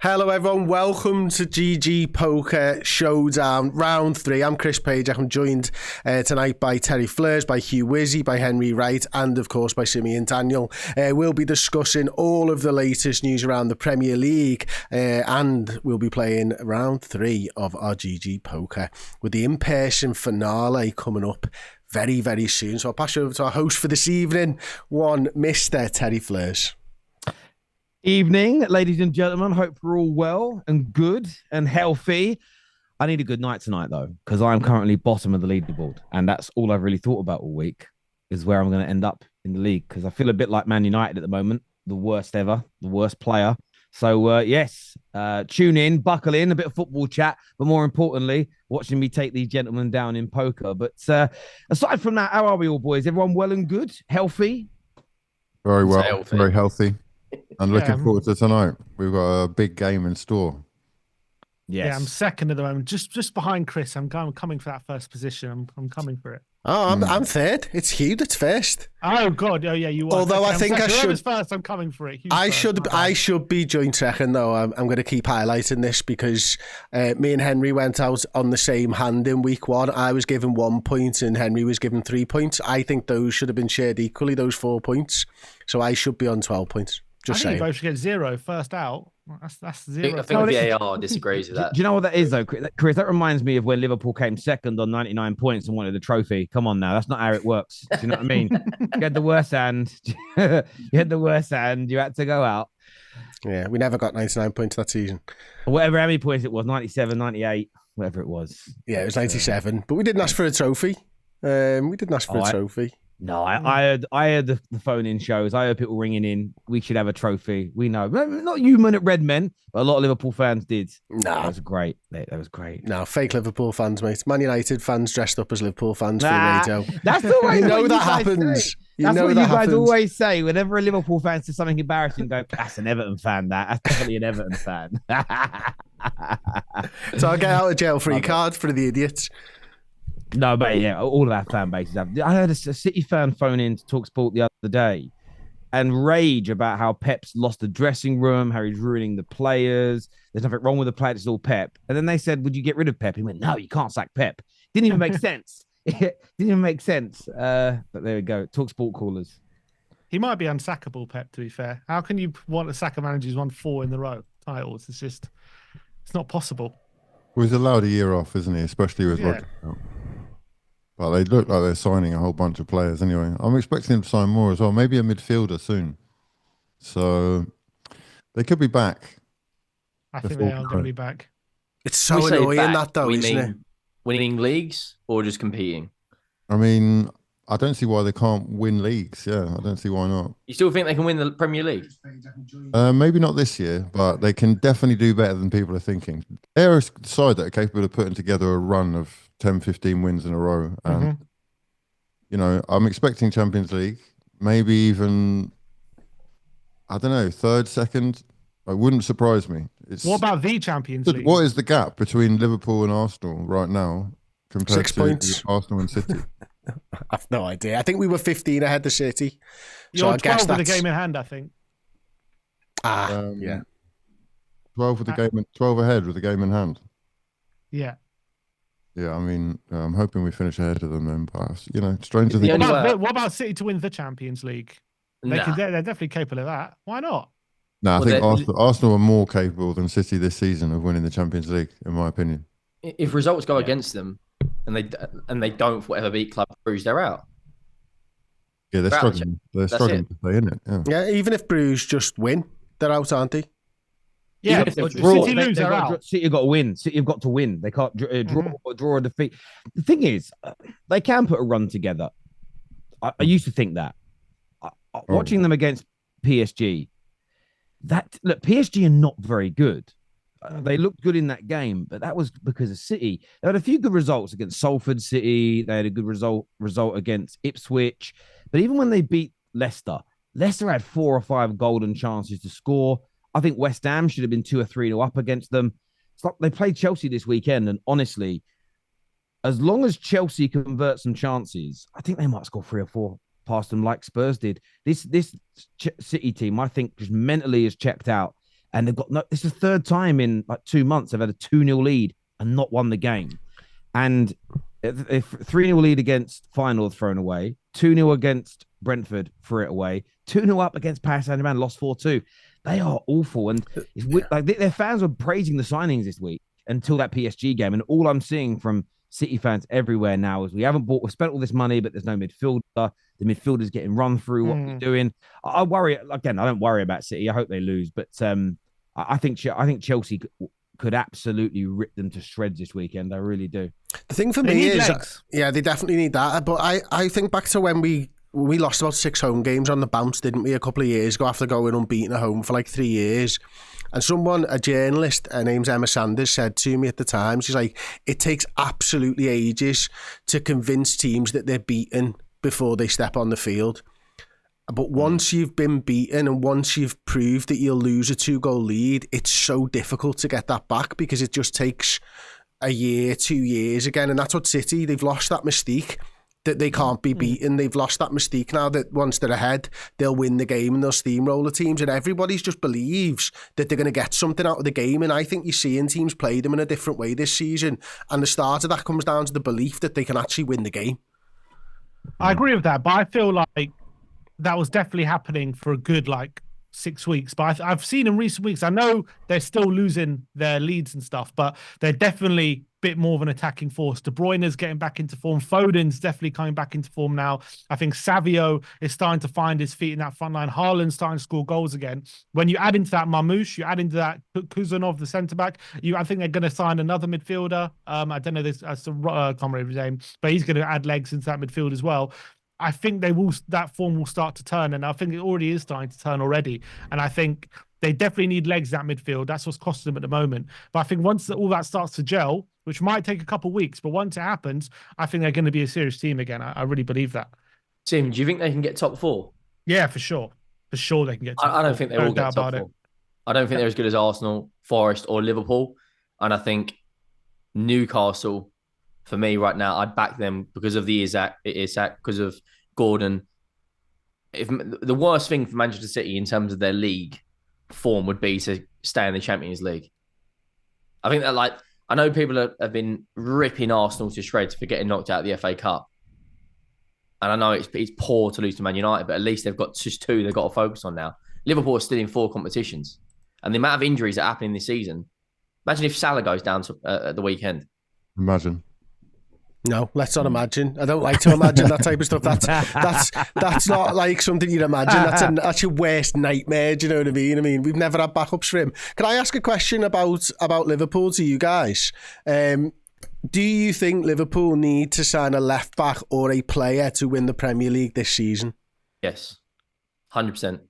Hello everyone, welcome to GG Poker Showdown Round 3. I'm Chris Page. I'm joined tonight by Terry Fleurs, by Hugh Wizzy, by Henry Wright, and of course by Simeon Daniel. We'll be discussing all of the latest news around the Premier League, and we'll be playing round 3 of our GG Poker with the in-person finale coming up very, very soon. So I'll pass you over to our host for this evening, one Mr. Terry Fleurs. Evening, ladies and gentlemen. Hope we're all well and good and healthy. I need a good night tonight, though, because I'm currently bottom of the leaderboard, and that's all I've really thought about all week is where I'm going to end up in the league, because I feel a bit like Man United at the moment, the worst ever, the worst player. So, yes, tune in, buckle in, a bit of football chat, but more importantly, watching me take these gentlemen down in poker. But aside from that, how are we all, boys? Everyone well and good? Healthy? Very well, very healthy. And looking forward to tonight. We've got a big game in store. Yes. Yeah, I'm second at the moment, just behind Chris. I'm coming for that first position. I'm coming for it. Oh, I'm third. It's Hugh that's first. Oh God! Oh yeah, you are. Although I think I should. Whoever's first, I'm coming for it. I should be joint second though. I'm going to keep highlighting this because me and Henry went out on the same hand in week 1. I was given 1 point and Henry was given 3 points. I think those should have been shared equally. Those 4 points. So I should be on 12 points. Just saying. You both should get 0 first out. That's 0. I think VAR disagrees with that. Do you know what that is, though, Chris? That reminds me of when Liverpool came second on 99 points and wanted the trophy. Come on now. That's not how it works. Do you know what I mean? You had the worst hand. You had the worst hand. You had to go out. Yeah, we never got 99 points that season. Whatever, how many points it was, 97, 98, whatever it was. Yeah, it was 97. But we didn't ask for a trophy. We didn't ask for a trophy. No, I heard the phone-in shows. I heard people ringing in. We should have a trophy. We know. Not you men at Red Men, but a lot of Liverpool fans did. No. That was great. That was great. No, fake Liverpool fans, mate. Man United fans dressed up as Liverpool fans for the radio. That's the way you know that happens. That's what you guys always say. Whenever a Liverpool fan says something embarrassing, go, that's an Everton fan, that's definitely an Everton fan. So I'll get out of jail free card for the idiots. No, but yeah, all of our fan bases have. I heard a City fan phone in to TalkSport the other day and rage about how Pep's lost the dressing room, how he's ruining the players. There's nothing wrong with the players, it's all Pep. And then they said, would you get rid of Pep? He went, no, you can't sack Pep. Didn't even make sense. It didn't even make sense. But there we go. TalkSport callers. He might be unsackable, Pep, to be fair. How can you want to sack a manager who's won 4 in the row titles? It's not possible. Well, he's allowed a year off, isn't he? Especially with Roger. But they look like they're signing a whole bunch of players anyway. I'm expecting them to sign more as well. Maybe a midfielder soon. So they could be back. I think they are going to be back. It's so annoying that though, isn't it? Winning leagues or just competing? I mean, I don't see why they can't win leagues. Yeah, I don't see why not. You still think they can win the Premier League? Maybe not this year, but they can definitely do better than people are thinking. They're a side that are capable of putting together a run of 10, 15 wins in a row. And, you know, I'm expecting Champions League, maybe even, I don't know, third, second. It wouldn't surprise me. What about the Champions League? What is the gap between Liverpool and Arsenal right now compared 6 points. to Arsenal and City? I've no idea. I think we were 15 ahead of City. You're 12 with a game in hand, I think. Yeah. 12 with the game, 12 ahead with the game in hand. Yeah. Yeah, I mean, I'm hoping we finish ahead of them then, but, you know, strange to think. What about City to win the Champions League? They're definitely capable of that. Why not? No, I think Arsenal are more capable than City this season of winning the Champions League, in my opinion. If results go against them and they don't for whatever beat Club Brugge, they're out. Yeah, they're struggling. They're struggling to stay in it. Yeah, even if Bruges just win, they're out, aren't they? Yeah, if City lose, they're out. City have got to win. City have got to win. They can't draw or defeat. The thing is, they can put a run together. I used to think that. Watching them against PSG, look, PSG are not very good. They looked good in that game, but that was because of City. They had a few good results against Salford City. They had a good result against Ipswich. But even when they beat Leicester had 4 or 5 golden chances to score. I think West Ham should have been 2 or 3-0 up against them. It's like they played Chelsea this weekend, and honestly, as long as Chelsea convert some chances, I think they might score 3 or 4 past them like Spurs did. This City team, I think, just mentally is checked out. and they've got no. It's the third time in like 2 months they've had a 2-0 lead and not won the game. And if 3-0 lead against Feyenoord thrown away, 2-0 against Brentford, threw it away, 2-0 up against Paris Saint-Germain, lost 4-2. They are awful, and like their fans were praising the signings this week until that PSG game. And all I'm seeing from City fans everywhere now is we've spent all this money, but there's no midfielder. The midfielder's getting run through. What we're doing, I worry again. I don't worry about City. I hope they lose, but I think Chelsea could absolutely rip them to shreds this weekend. I really do. The thing for me is, yeah, they definitely need that. But I think back to when we lost about 6 home games on the bounce, didn't we, a couple of years ago after going unbeaten at home for like 3 years. And a journalist, her name's Emma Sanders, said to me at the time, she's like, it takes absolutely ages to convince teams that they're beaten before they step on the field. But once you've been beaten and once you've proved that you'll lose a 2-goal lead, it's so difficult to get that back because it just takes a year, 2 years again. And that's what City, they've lost that mystique that they can't be beaten. They've lost that mystique now that once they're ahead, they'll win the game and they'll steamroll the teams. And everybody just believes that they're going to get something out of the game. And I think you're seeing teams play them in a different way this season. And the start of that comes down to the belief that they can actually win the game. I agree with that, but I feel like that was definitely happening for a good 6 weeks. But I've seen in recent weeks, I know they're still losing their leads and stuff, but they're definitely a bit more of an attacking force. De Bruyne's getting back into form. Foden's definitely coming back into form now. I think Savio is starting to find his feet in that front line. Haaland's starting to score goals again. When you add into that Marmoush, you add into that Kuzanov, the centre-back, I think they're going to sign another midfielder. I don't know this, I can't remember his name, but he's going to add legs into that midfield as well. I think that form will start to turn, and I think it already is starting to turn already. And I think they definitely need legs in that midfield. That's what's costing them at the moment. But I think once all that starts to gel, which might take a couple of weeks, but once it happens, I think they're going to be a serious team again. I really believe that. Tim, do you think they can get top 4? Yeah, for sure. For sure they can get top 4. I don't think they will get top 4. I don't think they're as good as Arsenal, Forest, or Liverpool. And I think Newcastle, for me right now, I'd back them because of the Isak, because of Gordon. If the worst thing for Manchester City in terms of their league form would be to stay in the Champions League. I think that I know people have been ripping Arsenal to shreds for getting knocked out of the FA Cup. And I know it's poor to lose to Man United, but at least they've got just 2 they've got to focus on now. Liverpool are still in 4 competitions. And the amount of injuries that are happening this season, imagine if Salah goes down at the weekend. Imagine. No, let's not imagine. I don't like to imagine that type of stuff. That's not like something you'd imagine. That's your worst nightmare. Do you know what I mean? I mean, we've never had backups for him. Can I ask a question about Liverpool to you guys? Do you think Liverpool need to sign a left back or a player to win the Premier League this season? Yes, 100%.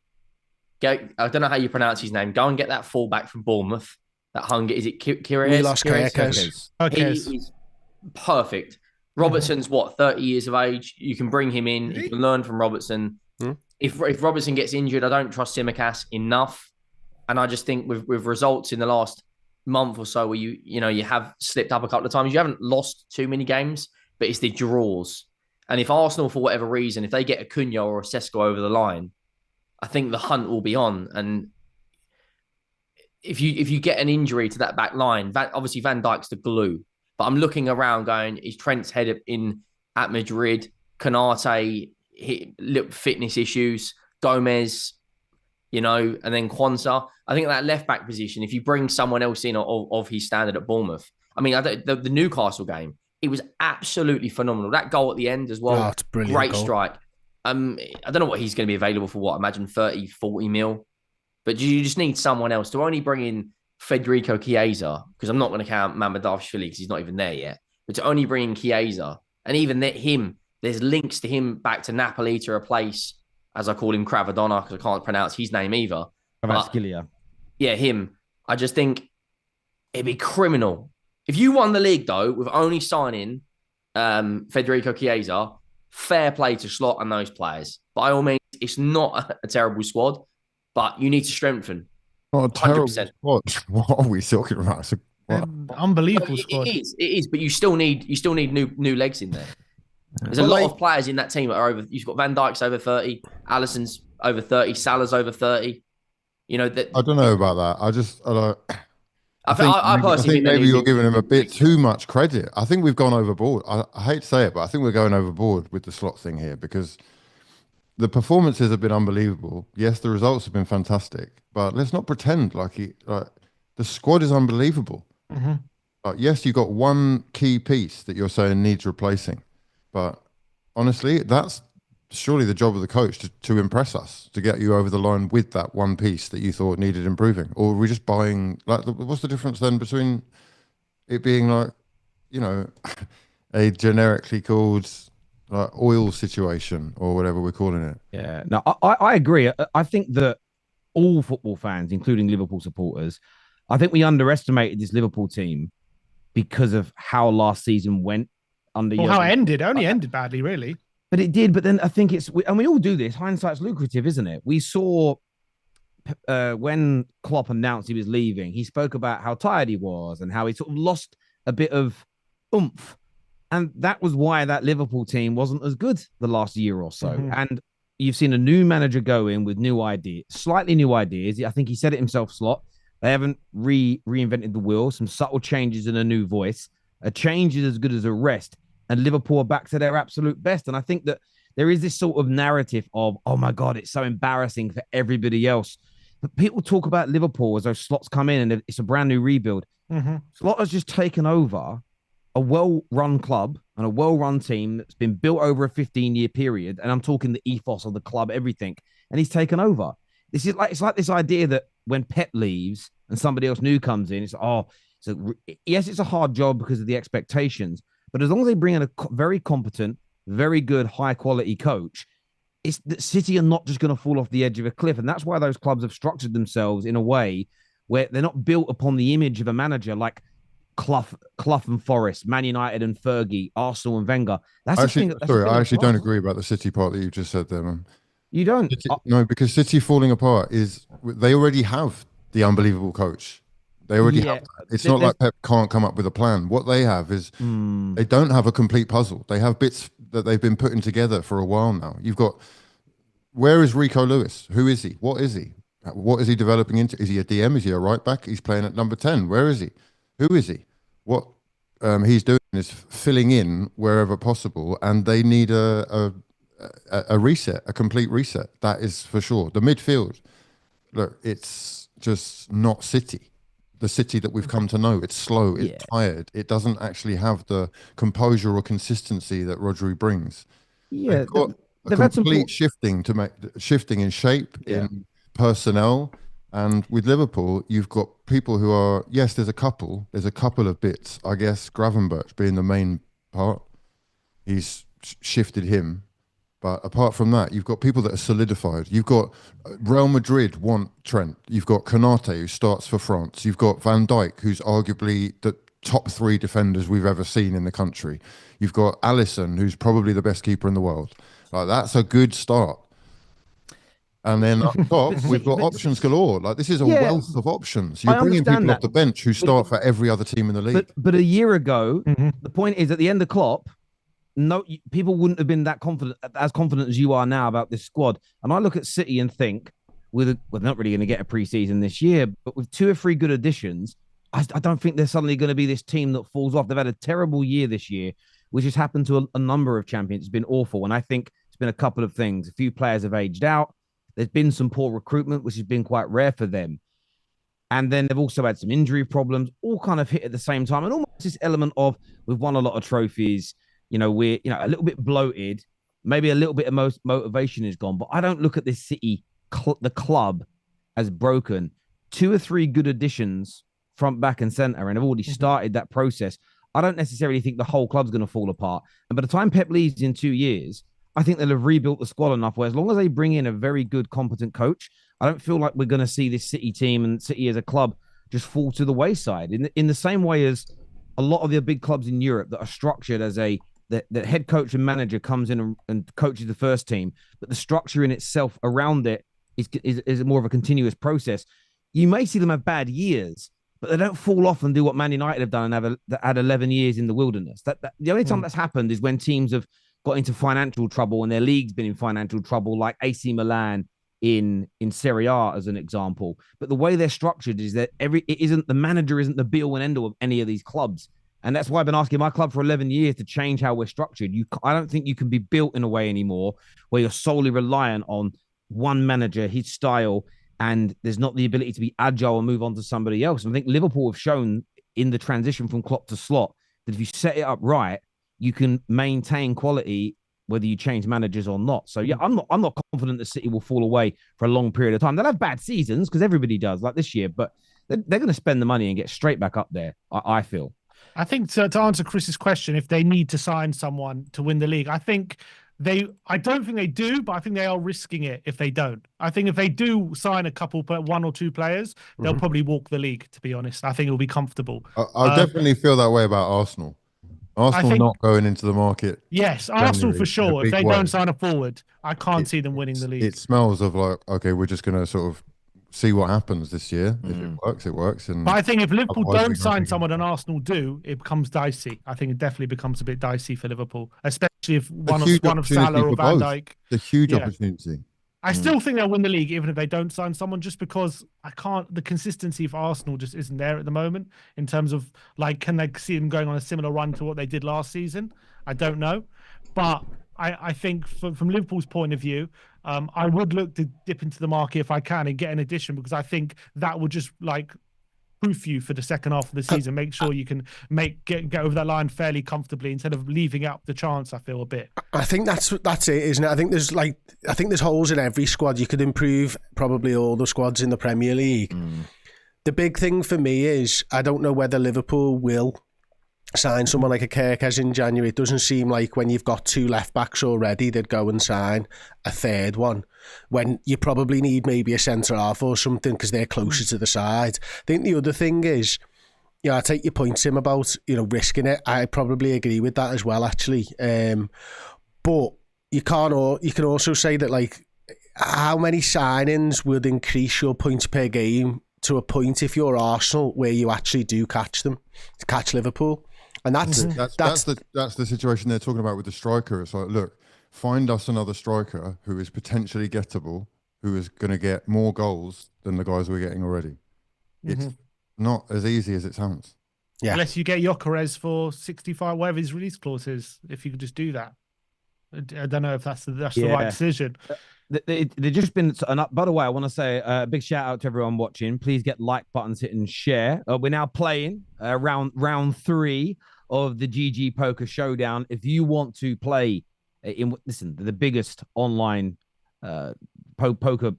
I don't know how you pronounce his name. Go and get that fullback from Bournemouth. That is it Kyrgios? Milos Kyrgios. He's perfect. Robertson's 30 years of age. You can bring him in. You can learn from Robertson. If Robertson gets injured, I don't trust Tsimikas enough. And I just think with results in the last month or so where you have slipped up a couple of times, you haven't lost too many games, but it's the draws. And if Arsenal, for whatever reason, if they get a Cunha or a Sesko over the line, I think the hunt will be on. And if you get an injury to that back line, obviously Van Dijk's the glue. But I'm looking around going, is Trent's head in at Madrid? Konate, fitness issues. Gomez, and then Kwanzaa. I think that left-back position, if you bring someone else in of his standard at Bournemouth, I mean, the Newcastle game, it was absolutely phenomenal. That goal at the end as well, it's brilliant. Great goal. Strike. I don't know what he's going to be available for, imagine 30, 40 mil. But you just need someone else to only bring in Federico Chiesa, because I'm not going to count Mamadashvili because he's not even there yet, but to only bring in Chiesa, and even him, there's links to him back to Napoli to replace, as I call him, Cravadonna, because I can't pronounce his name either. Kvaratskhelia. Yeah, him. I just think it'd be criminal. If you won the league, though, with only signing Federico Chiesa, fair play to Slot and those players. By all means, it's not a terrible squad, but you need to strengthen. Not a terrible 100%. squad. What are we talking about? Unbelievable squad. It is, but you still need new legs in there. There's a lot of players in that team that are over. You've got Van Dijk's over 30, Alisson's over 30, Salah's over 30. You know that I don't know about that. I I personally think think they maybe need you're to. giving him a bit too much credit. I think we've gone overboard. I hate to say it, but I think we're going overboard with the slot thing here because the performances have been unbelievable. Yes, the results have been fantastic, but let's not pretend like the squad is unbelievable. Mm-hmm. Like, yes, you got one key piece that you're saying needs replacing, but honestly, that's surely the job of the coach to impress us, to get you over the line with that one piece that you thought needed improving. Or are we just buying what's the difference then between it being like, you know, a generically called like oil situation or whatever we're calling it? Yeah, no, I agree. I think that all football fans, including Liverpool supporters, I think we underestimated this Liverpool team because of how last season went under Or how it Jurgen. ended. It only ended badly, really. But it did. But then I think and we all do this. Hindsight's lucrative, isn't it? We saw when Klopp announced he was leaving, he spoke about how tired he was and how he sort of lost a bit of oomph. And that was why that Liverpool team wasn't as good the last year or so. Mm-hmm. And you've seen a new manager go in with new ideas, slightly new ideas. I think he said it himself, Slot. They haven't reinvented the wheel, some subtle changes and a new voice. A change is as good as a rest. And Liverpool are back to their absolute best. And I think that there is this sort of narrative of, oh my God, it's so embarrassing for everybody else. But people talk about Liverpool as those Slots come in and it's a brand new rebuild. Mm-hmm. Slot has just taken over a well-run club and a well-run team that's been built over a 15-year period. And I'm talking the ethos of the club, everything. And he's taken over. It's like this idea that when Pep leaves and somebody else new comes in, yes, it's a hard job because of the expectations. But as long as they bring in a very competent, very good, high-quality coach, it's that City are not just going to fall off the edge of a cliff. And that's why those clubs have structured themselves in a way where they're not built upon the image of a manager like Clough and Forest, Man United and Fergie, Arsenal and Wenger. That's I the thing. actually don't agree about the City part that you just said there, man. You don't? No, because City falling apart is they already have the unbelievable coach. They already have that. It's not like Pep can't come up with a plan. What they have is they don't have a complete puzzle. They have bits that they've been putting together for a while now. You've got, where is Rico Lewis? Who is he? What is he? What is he developing into? Is he a DM? Is he a right back? He's playing at number 10. Where is he? Who is he? What he's doing is filling in wherever possible, and they need a reset, a complete reset. That is for sure. The midfield, look, it's just not City. The City that we've come to know. It's slow, it's tired. It doesn't actually have the composure or consistency that Rodri brings. Yeah, they've got a complete shifting in shape, in personnel. And with Liverpool, you've got people who are, yes, there's a couple of bits. I guess Gravenberch being the main part, he's shifted him. But apart from that, you've got people that are solidified. You've got Real Madrid want Trent. You've got Konate, who starts for France. You've got Van Dijk, who's arguably the top 3 defenders we've ever seen in the country. You've got Alisson, who's probably the best keeper in the world. Like, that's a good start. And then up top, we've got options galore. Like, this is a wealth of options. You're bringing people off the bench who start for every other team in the league. But a year ago, the point is, at the end of Klopp, no, people wouldn't have been that confident as you are now about this squad. And I look at City and think, we're not really going to get a preseason this year, but with 2 or 3 good additions, I don't think they're suddenly going to be this team that falls off. They've had a terrible year this year, which has happened to a number of champions. It's been awful. And I think it's been a couple of things. A few players have aged out. There's been some poor recruitment, which has been quite rare for them. And then they've also had some injury problems, all kind of hit at the same time. And almost this element of, we've won a lot of trophies. We're a little bit bloated. Maybe a little bit of motivation is gone. But I don't look at this City, the club, as broken. 2 or 3 good additions, front, back, and centre, and have already started that process. I don't necessarily think the whole club's going to fall apart. And by the time Pep leaves in 2 years, I think they'll have rebuilt the squad enough where, as long as they bring in a very good, competent coach, I don't feel like we're going to see this City team and City as a club just fall to the wayside. In the same way as a lot of the big clubs in Europe that are structured as the head coach and manager comes in and coaches the first team, but the structure in itself around it is more of a continuous process. You may see them have bad years, but they don't fall off and do what Man United have done and had 11 years in the wilderness. The only time that's happened is when teams have got into financial trouble and their league's been in financial trouble, like AC Milan in Serie A as an example. But the way they're structured is that the manager isn't the be all and end all of any of these clubs. And that's why I've been asking my club for 11 years to change how we're structured. I don't think you can be built in a way anymore where you're solely reliant on one manager, his style, and there's not the ability to be agile and move on to somebody else. And I think Liverpool have shown in the transition from Klopp to Slot that if you set it up right, you can maintain quality whether you change managers or not. So yeah, I'm not confident that City will fall away for a long period of time. They'll have bad seasons because everybody does, like this year, but they're going to spend the money and get straight back up there, I feel. I think to answer Chris's question, if they need to sign someone to win the league, I don't think they do, but I think they are risking it if they don't. I think if they do sign a couple, but 1 or 2 players, they'll probably walk the league, to be honest. I think it'll be comfortable. I definitely feel that way about Arsenal. Arsenal not going into the market. Yes, Arsenal for sure. If they don't sign a forward, I can't see them winning the league. It smells of like, okay, we're just going to sort of see what happens this year. If it works, it works. But I think if Liverpool don't sign someone and Arsenal do, it becomes dicey. I think it definitely becomes a bit dicey for Liverpool, especially if one of Salah or Van Dijk. It's a huge opportunity. I still think they'll win the league even if they don't sign someone, just because the consistency for Arsenal just isn't there at the moment in terms of like, can they see them going on a similar run to what they did last season? I don't know. But I think from Liverpool's point of view, I would look to dip into the market if I can and get an addition, because I think that would just like proof you for the second half of the season. Make sure you can get over that line fairly comfortably instead of leaving out the chance. I feel a bit. I think that's it, isn't it? I think there's holes in every squad. You could improve probably all the squads in the Premier League. The big thing for me is I don't know whether Liverpool will sign someone like a Kirkes in January. It doesn't seem like when you've got 2 left backs already, they'd go and sign a third one when you probably need maybe a centre half or something because they're closer to the side. I think the other thing is, I take your point, Tim, about risking it. I probably agree with that as well, actually. But you can also say that like how many signings would increase your points per game to a point if you're Arsenal where you actually do catch Liverpool. And that's the situation they're talking about with the striker. It's like, look, find us another striker who is potentially gettable, who is going to get more goals than the guys we're getting already. It's not as easy as it sounds. Yeah. Unless you get Gyökeres for 65, whatever his release clause is, if you could just do that. I don't know if that's the right decision. They've just been, by the way, I want to say a big shout out to everyone watching. Please get like buttons hit and share. We're now playing round 3 of the GG Poker Showdown. If you want to play the biggest online poker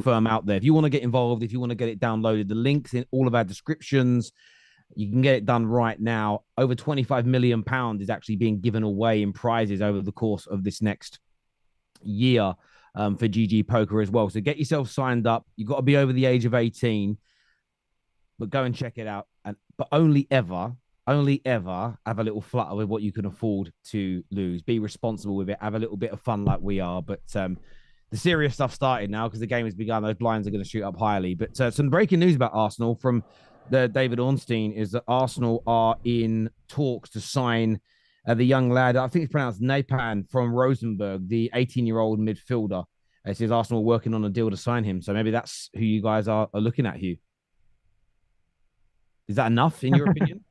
firm out there, if you want to get involved, if you want to get it downloaded, the link's in all of our descriptions. You can get it done right now. Over £25 million is actually being given away in prizes over the course of this next year for GG Poker as well. So get yourself signed up. You've got to be over the age of 18, but go and check it out. But only ever have a little flutter with what you can afford to lose. Be responsible with it. Have a little bit of fun like we are. But the serious stuff started now because the game has begun. Those blinds are going to shoot up highly. But some breaking news about Arsenal from David Ornstein is that Arsenal are in talks to sign the young lad, I think it's pronounced Napan, from Rosenborg, the 18-year-old midfielder. It says Arsenal are working on a deal to sign him. So maybe that's who you guys are looking at, Hugh. Is that enough, in your opinion?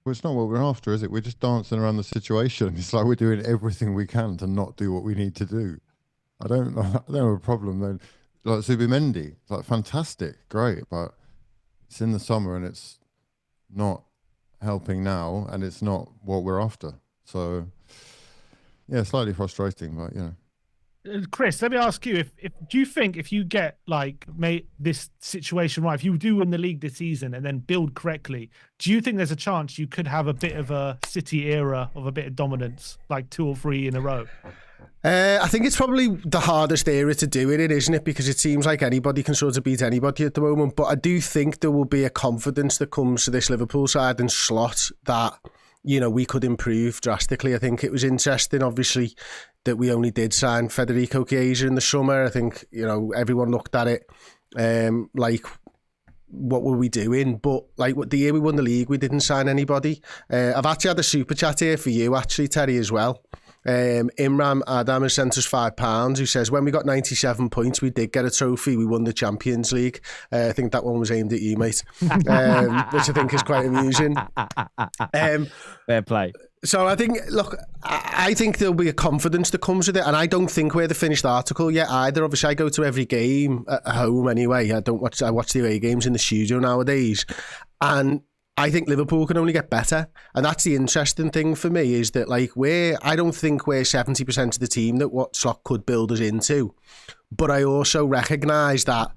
Well, it's not what we're after, is it? We're just dancing around the situation. It's like we're doing everything we can to not do what we need to do. I don't have a problem then. Like Zubimendi, it's like fantastic, great, but it's in the summer and it's not helping now, and it's not what we're after. So, yeah, slightly frustrating, but Chris, let me ask you: do you think if you get this situation right, if you do win the league this season and then build correctly, do you think there's a chance you could have a bit of a City era of a bit of dominance, like 2 or 3 in a row? I think it's probably the hardest era to do it in, isn't it? Because it seems like anybody can sort of beat anybody at the moment. But I do think there will be a confidence that comes to this Liverpool side and Slot that, we could improve drastically. I think it was interesting, obviously, that we only did sign Federico Chiesa in the summer. I think, everyone looked at it like, what were we doing? But the year we won the league, we didn't sign anybody. I've actually had a super chat here for you, actually, Terry, as well. Imran Adam has sent us £5, who says, when we got 97 points, we did get a trophy. We won the Champions League. I think that one was aimed at you, mate, which I think is quite amusing. Fair play. So I think, look, I think there'll be a confidence that comes with it, and I don't think we're the finished article yet either. Obviously, I go to every game at home anyway. I watch the away games in the studio nowadays, and I think Liverpool can only get better. And that's the interesting thing for me, is that like I don't think we're 70% of the team that what Slot could build us into. But I also recognise that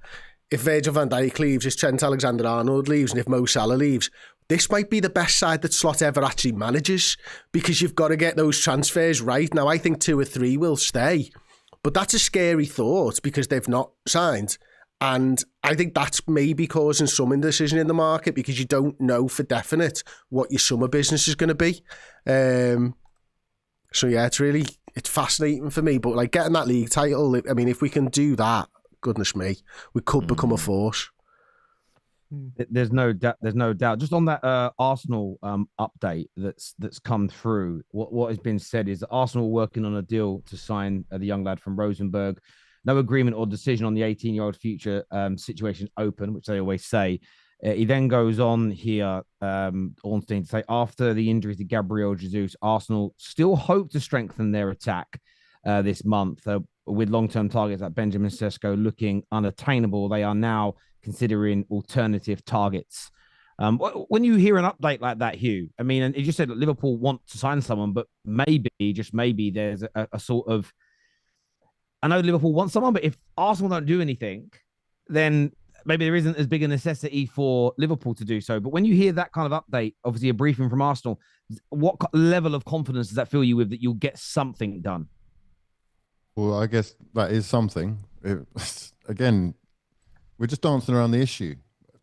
if Virgil van Dijk leaves, if Trent Alexander-Arnold leaves, and if Mo Salah leaves, this might be the best side that Slot ever actually manages, because you've got to get those transfers right. Now, I think 2 or 3 will stay, but that's a scary thought because they've not signed. And I think that's maybe causing some indecision in the market, because you don't know for definite what your summer business is going to be. So yeah, it's fascinating for me. But like getting that league title, I mean, if we can do that, goodness me, we could become a force. There's no doubt. There's no doubt. Just on that Arsenal update that's come through, what has been said is that Arsenal are working on a deal to sign the young lad from Rosenborg. No agreement or decision on the 18-year-old future situation open, which they always say. He then goes on here, Ornstein, to say, after the injury to Gabriel Jesus, Arsenal still hope to strengthen their attack this month with long-term targets like Benjamin Sesko looking unattainable. They are now considering alternative targets. When you hear an update like that, Hugh, I mean, and you just said that Liverpool want to sign someone, but maybe, just maybe, there's a sort of, I know Liverpool wants someone, but if Arsenal don't do anything, then maybe there isn't as big a necessity for Liverpool to do so. But when you hear that kind of update, obviously a briefing from Arsenal, what level of confidence does that fill you with that you'll get something done? Well, I guess that is something. Again, we're just dancing around the issue.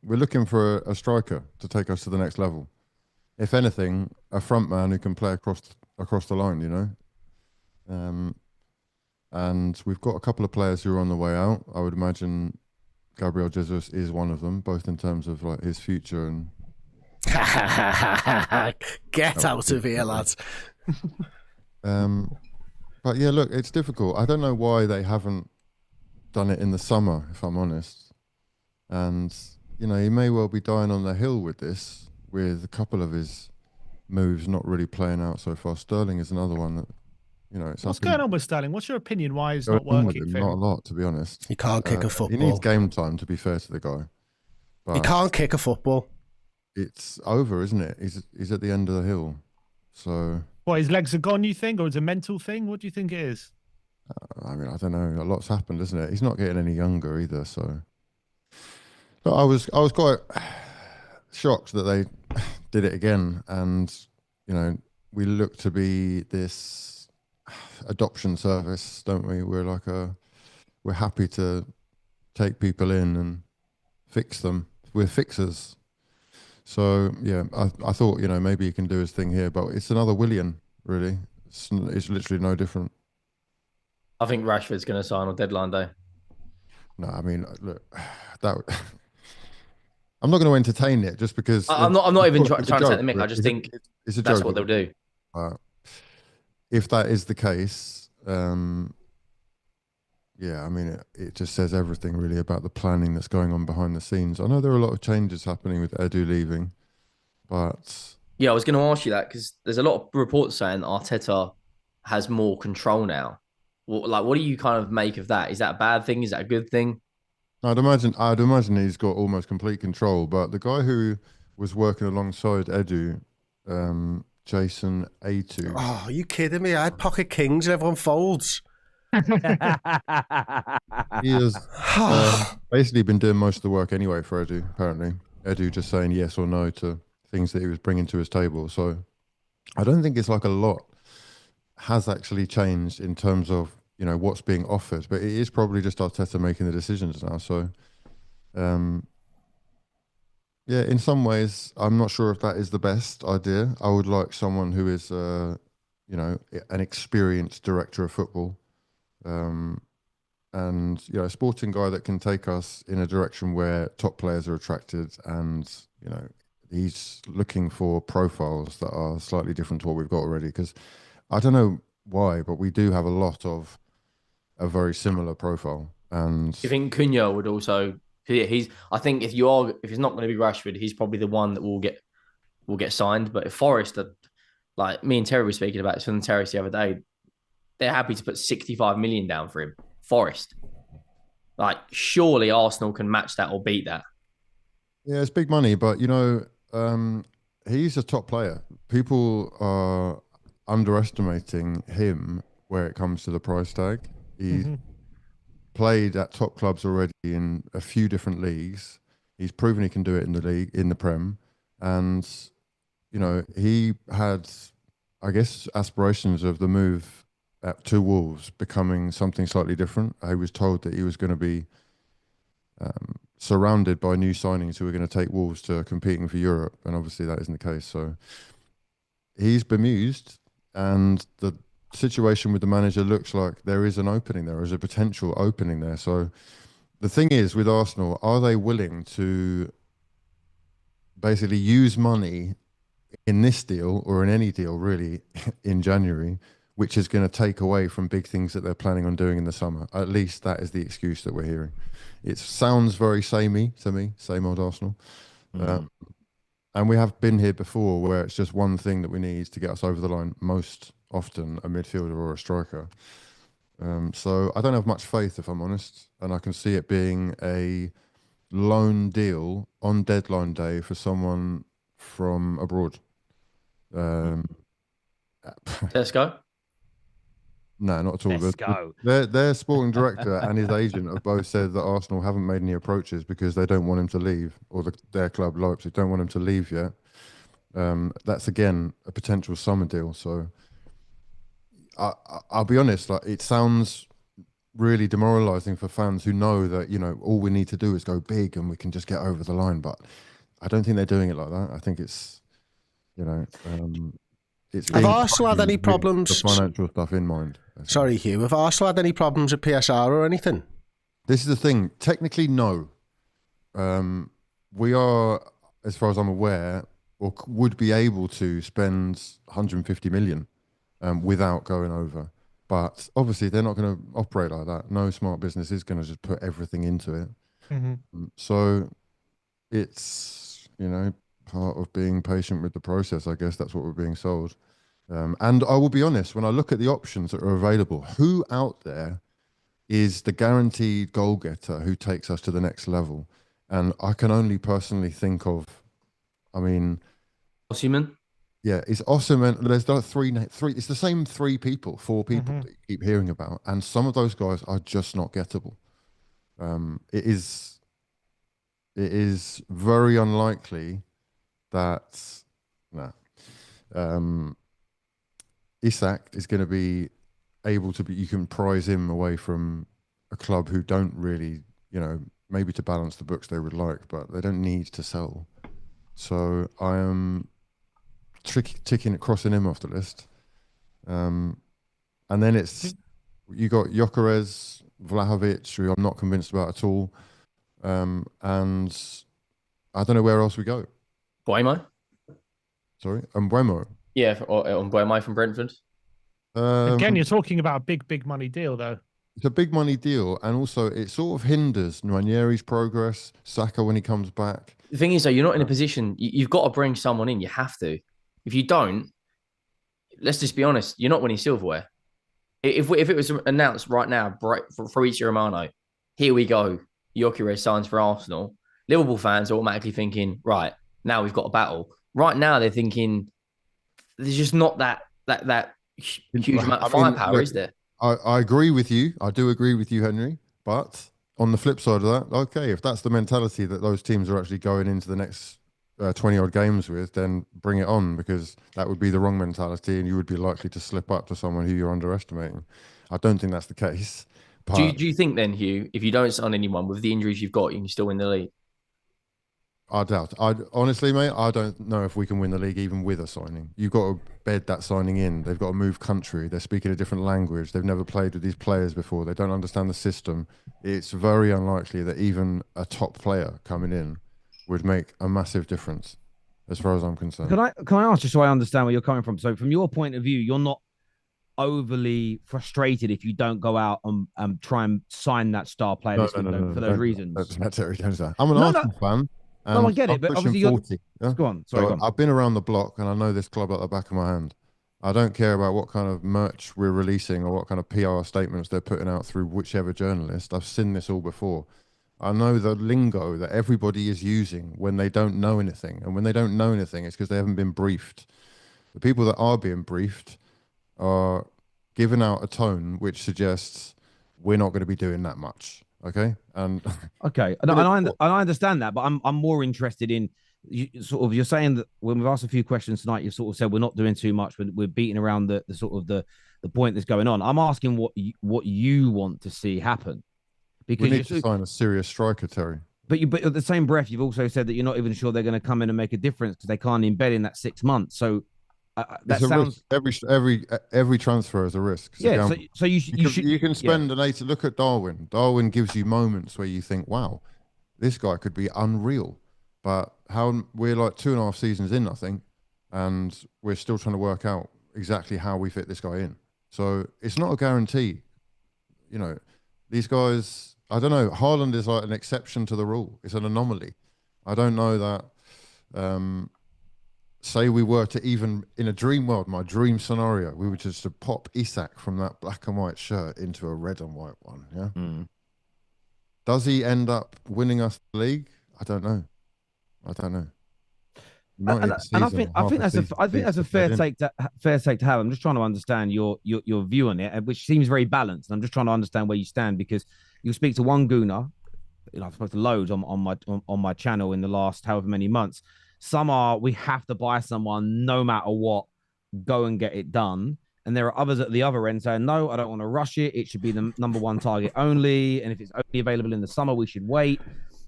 We're looking for a striker to take us to the next level. If anything, a front man who can play across the line, you know. And we've got a couple of players who are on the way out. I would imagine Gabriel Jesus is one of them, both in terms of like his future and get out of here, lads. But yeah, look, it's difficult. I don't know why they haven't done it in the summer, if I'm honest. And you know, he may well be dying on the hill with this, with a couple of his moves not really playing out so far. Sterling is another one that, you know, it's what's going on with Sterling? What's your opinion? Why is not working? Not a lot, to be honest. He can't kick a football. He needs game time, to be fair to the guy. But he can't kick a football. It's over, isn't it? He's at the end of the hill. So what, his legs are gone, you think, or it's a mental thing? What do you think it is? I mean, I don't know. A lot's happened, isn't it? He's not getting any younger either. So, but I was quite shocked that they did it again, and you know, we look to be this adoption service, don't we? We're happy to take people in and fix them. We're fixers. So yeah, I thought, you know, maybe he can do his thing here, but it's another Willian, really. It's literally no different. I think Rashford's going to sign on deadline day. No, I mean, look, I'm not going to entertain it just because I'm not even trying to take the mick. I just think it's a that's joke. what they'll do. If that is the case, yeah, I mean, it just says everything really about the planning that's going on behind the scenes. I know there are a lot of changes happening with Edu leaving, but yeah, I was going to ask you that because there's a lot of reports saying Arteta has more control now. Like, what do you kind of make of that? Is that a bad thing? Is that a good thing? I'd imagine he's got almost complete control. But the guy who was working alongside Edu, Jason A2. Oh, are you kidding me? I had Pocket Kings and everyone folds. He has basically been doing most of the work anyway for Edu, apparently. Edu just saying yes or no to things that he was bringing to his table. So I don't think it's like a lot has actually changed in terms of, you know, what's being offered. But it is probably just Arteta making the decisions now. So, yeah, in some ways, I'm not sure if that is the best idea. I would like someone who is, you know, an experienced director of football. And you know, a sporting guy that can take us in a direction where top players are attracted, and you know, he's looking for profiles that are slightly different to what we've got already. Because I don't know why, but we do have a lot of a very similar profile. And You think Cunha would also? He's. I think if it's not going to be Rashford, he's probably the one that will get signed. But if Forest, like me and Terry were speaking about this on the terrace the other day, they're happy to put 65 million down for him. Forest, like surely Arsenal can match that or beat that. yeah, it's big money, but he's a top player. People are underestimating him where it comes to the price tag. He's played at top clubs already in a few different leagues. He's proven he can do it in the league, in the Prem. And, he had, I guess, aspirations of the move to Wolves becoming something slightly different. I was told that he was going to be surrounded by new signings who are going to take Wolves to competing for Europe. And obviously that isn't the case. So he's bemused, and the situation with the manager looks like there is an opening there, is a potential opening there. So the thing is with Arsenal, are they willing to basically use money in this deal or in any deal really in January, which is going to take away from big things that they're planning on doing in the summer? At least that is the excuse that we're hearing. It sounds very samey to me, same old Arsenal. And we have been here before where it's just one thing that we need to get us over the line, most often a midfielder or a striker. So I don't have much faith, if I'm honest, and I can see it being a loan deal on deadline day for someone from abroad. Let's go. No, not at all. Let's go. Their sporting director and his agent have both said that Arsenal haven't made any approaches because they don't want him to leave, or their club, Leipzig, don't want him to leave yet. That's, again, a potential summer deal. So I'll be honest, like, it sounds really demoralising for fans who know that, all we need to do is go big and we can just get over the line. But I don't think they're doing it like that. I think it's, it's Have Arsenal had any with problems? the financial stuff in mind. Sorry, Hugh. Have Arsenal had any problems with PSR or anything? This is the thing. Technically, no. We are, as far as I'm aware, or would be able to spend 150 million without going over. But obviously, they're not going to operate like that. No smart business is going to just put everything into it. So it's, part of being patient with the process. I guess that's what we're being sold. And I will be honest, when I look at the options that are available, who out there is the guaranteed goal getter who takes us to the next level? And I can only personally think of, Osimhen? Yeah, it's awesome. And there's like three, it's the same four people that you keep hearing about. And some of those guys are just not gettable. It is very unlikely that, Isak is going to be able to be, you can prize him away from a club who don't really, maybe to balance the books they would like, but they don't need to sell. So I am crossing him off the list. And then you got Gyökeres, Vlahovic, who I'm not convinced about at all. And I don't know where else we go. Buemo? Sorry, Mbeumo. Yeah, on Buemo from Brentford. Again, you're talking about a big money deal, though. It's a big money deal, and also it sort of hinders Nwaneri's progress, Saka when he comes back. The thing is, though, you're not in a position. You've got to bring someone in. You have to. If you don't, let's just be honest, you're not winning silverware. If it was announced right now, Fabrizio Romano, here we go, Gyökeres signs for Arsenal, Liverpool fans are automatically thinking, right, now we've got a battle. Right now, they're thinking, there's just not that huge amount of firepower, is there? I agree with you. I do agree with you, Henry. But on the flip side of that, okay, if that's the mentality that those teams are actually going into the next 20-odd games with, then bring it on, because that would be the wrong mentality and you would be likely to slip up to someone who you're underestimating. I don't think that's the case. But Do you think then, Hugh, if you don't sign anyone with the injuries you've got, you can still win the league? I doubt. Honestly, mate, I don't know if we can win the league even with a signing. You've got to bed that signing in. They've got to move country. They're speaking a different language. They've never played with these players before. They don't understand the system. It's very unlikely that even a top player coming in would make a massive difference, as far as I'm concerned. Can I ask, just so I understand where you're coming from? So from your point of view, you're not overly frustrated if you don't go out and try and sign that star player for those reasons. Terry, don't say that. I'm an No, Arsenal fan. no, I get I'm it, but pushing obviously 40. Yeah? Go on. Sorry, So go on. I've been around the block and I know this club like the back of my hand. I don't care about what kind of merch we're releasing or what kind of PR statements they're putting out through whichever journalist. I've seen this all before. I know the lingo that everybody is using when they don't know anything. And when they don't know anything, it's because they haven't been briefed. The people that are being briefed are giving out a tone which suggests we're not going to be doing that much. Okay. And okay. And I understand that, but I'm more interested in you're saying that when we've asked a few questions tonight, you sort of said we're not doing too much. We're beating around the sort of the point that's going on. I'm asking what you want to see happen. Because we need to sign a serious striker, Terry. But at the same breath, you've also said that you're not even sure they're going to come in and make a difference because they can't embed in that 6 months. So that sounds risk. Every transfer is a risk. Yeah. So you can spend an 80. Look at Darwin. Darwin gives you moments where you think, wow, this guy could be unreal. But how we're like 2.5 seasons in, I think, and we're still trying to work out exactly how we fit this guy in. So it's not a guarantee. You know, these guys. I don't know. Haaland is like an exception to the rule. It's an anomaly. I don't know that. Say we were to even in a dream world, my dream scenario, we were just to pop Isak from that black and white shirt into a red and white one. Yeah. Mm. Does he end up winning us the league? I don't know. And I think that's a fair take to have. I'm just trying to understand your view on it, which seems very balanced. And I'm just trying to understand where you stand because you speak to one Guna, I've spoken to loads on my channel in the last however many months. Some are we have to buy someone no matter what, go and get it done. And there are others at the other end saying, no, I don't want to rush it. It should be the number one target only. And if it's only available in the summer, we should wait.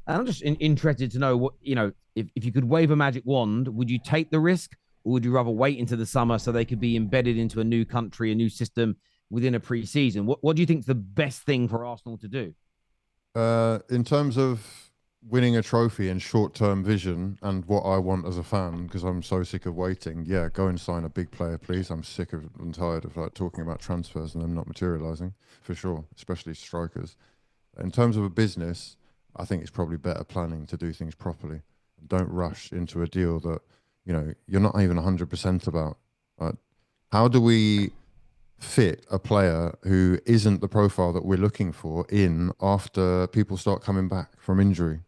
And I'm just interested to know what, if you could wave a magic wand, would you take the risk or would you rather wait into the summer so they could be embedded into a new country, a new system within a pre-season? What do you think is the best thing for Arsenal to do? In terms of winning a trophy and short-term vision and what I want as a fan, because I'm so sick of waiting, yeah, go and sign a big player, please. I'm sick of and tired of like talking about transfers and them not materialising, for sure, especially strikers. In terms of a business, I think it's probably better planning to do things properly. Don't rush into a deal that, you're not even 100% about. Right? How do we fit a player who isn't the profile that we're looking for in after people start coming back from injury?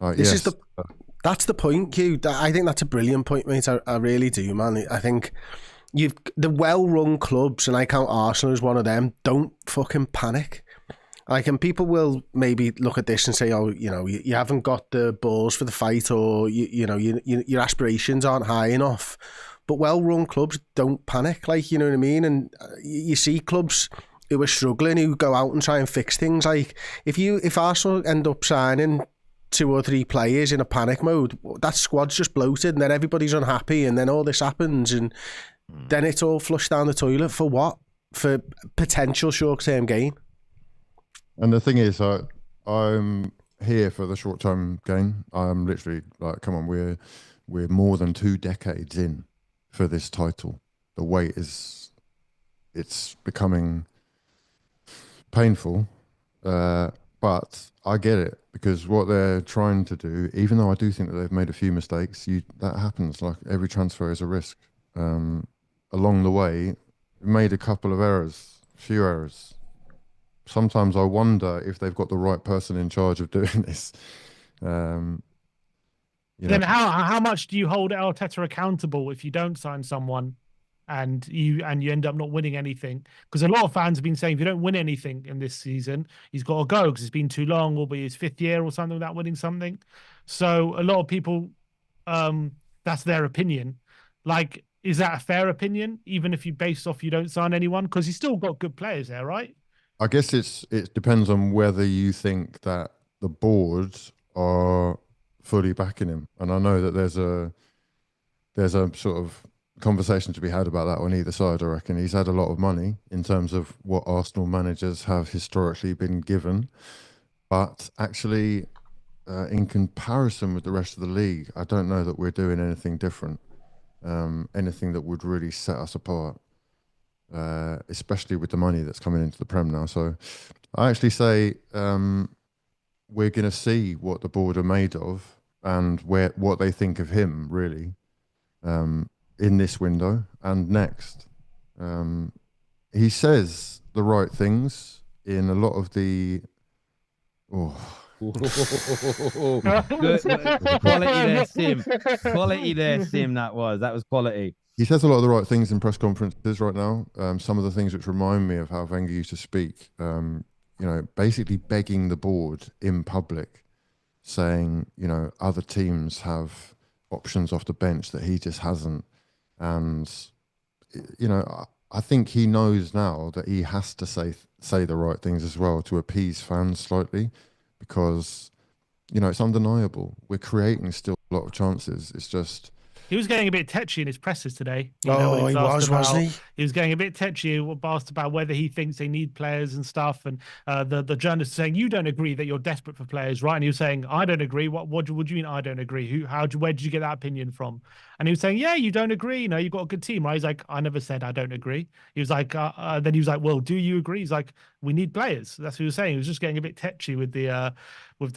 That's the point, Q. I think that's a brilliant point, mate. I really do, man. I think the well-run clubs, and I count Arsenal as one of them, don't fucking panic. And people will maybe look at this and say, oh, you haven't got the balls for the fight, or your aspirations aren't high enough. But well-run clubs don't panic, you know what I mean? And you see clubs who are struggling who go out and try and fix things. Like if Arsenal end up signing 2 or 3 players in a panic mode, that squad's just bloated, and then everybody's unhappy, and then all this happens, and then it's all flushed down the toilet for what? For potential short-term gain. And the thing is, I'm here for the short-term gain. I'm literally like, come on, we're more than 2 decades in for this title. The wait it's becoming painful, but I get it, because what they're trying to do, even though I do think that they've made a few mistakes, that happens. Like every transfer is a risk. Along the way, we made a couple of errors, few errors. Sometimes I wonder if they've got the right person in charge of doing this. Then how much do you hold Arteta accountable if you don't sign someone and you end up not winning anything? Because a lot of fans have been saying if you don't win anything in this season, he's got to go because it's been too long, or be his 5th year or something without winning something. So a lot of people, that's their opinion. Like, is that a fair opinion, even if you base off you don't sign anyone? Because he's still got good players there, right? I guess it depends on whether you think that the boards are fully backing him. And I know that there's a sort of conversation to be had about that on either side. I reckon he's had a lot of money in terms of what Arsenal managers have historically been given, but actually in comparison with the rest of the league, I don't know that we're doing anything different, anything that would really set us apart. especially with the money that's coming into the Prem now. So I actually say we're going to see what the board are made of and what they think of him, really, in this window and next. He says the right things in a lot of the... Oh. Good. Quality there, Sim. Quality there, Sim. That was quality. He says a lot of the right things in press conferences right now. Some of the things which remind me of how Wenger used to speak. Basically begging the board in public, saying, other teams have options off the bench that he just hasn't. And, I think he knows now that he has to say the right things as well to appease fans slightly, because, it's undeniable. We're creating still a lot of chances. It's just... He was getting a bit tetchy in his presses today. He was, wasn't he? He was getting a bit tetchy, asked about whether he thinks they need players and stuff. And the journalist saying, "You don't agree that you're desperate for players, right?" And he was saying, "I don't agree. What do you mean I don't agree? Where did you get that opinion from?" And he was saying, "Yeah, you don't agree. You've got a good team, right?" He's like, "I never said I don't agree." He was like, then he was like, "Well, do you agree?" He's like, "We need players." That's what he was saying. He was just getting a bit tetchy with the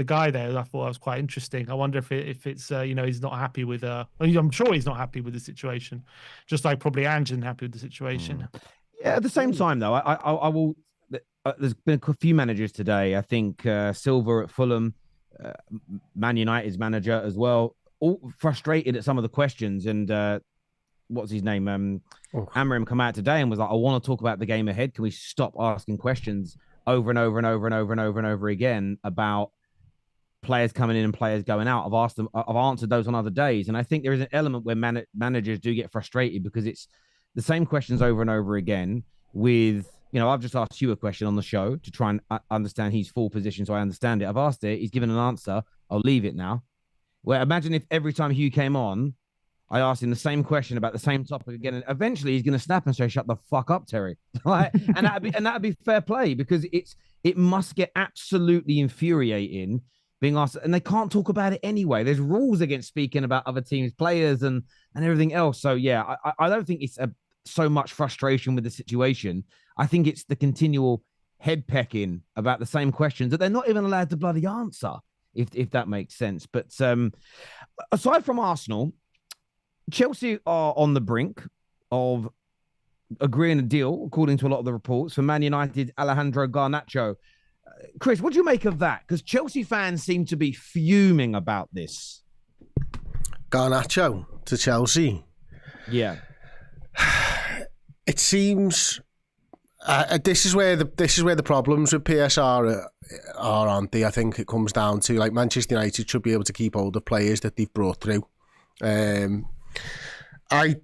guy there. I thought that was quite interesting. I wonder if it's he's not happy with I'm sure he's not happy with the situation, just like probably Ange isn't happy with the situation. Yeah, at the same time though, I will. There's been a few managers today. I think Silva at Fulham, Man United's manager as well, all frustrated at some of the questions. And what's his name? Amorim come out today and was like, "I want to talk about the game ahead. Can we stop asking questions over and over and over and over and over and over again about players coming in and players going out?" I've answered those on other days. And I think there is an element where managers do get frustrated because it's the same questions over and over again with, I've just asked you a question on the show to try and understand his full position so I understand it. I've asked it. He's given an answer. I'll leave it now. Well, imagine if every time Hugh came on, I asked him the same question about the same topic again, and eventually he's going to snap and say, "Shut the fuck up, Terry." and that'd be fair play, because it must get absolutely infuriating being asked, and they can't talk about it anyway. There's rules against speaking about other teams' players and everything else. So yeah, I don't think it's so much frustration with the situation. I think it's the continual head pecking about the same questions that they're not even allowed to bloody answer, if that makes sense. But aside from Arsenal, Chelsea are on the brink of agreeing a deal, according to a lot of the reports, for Man United's Alejandro Garnacho. Chris, what do you make of that? Because Chelsea fans seem to be fuming about this. Garnacho to Chelsea. Yeah. It seems this is where the problems with PSR are, aren't they? I think it comes down to, like, Manchester United should be able to keep hold of players that they've brought through. I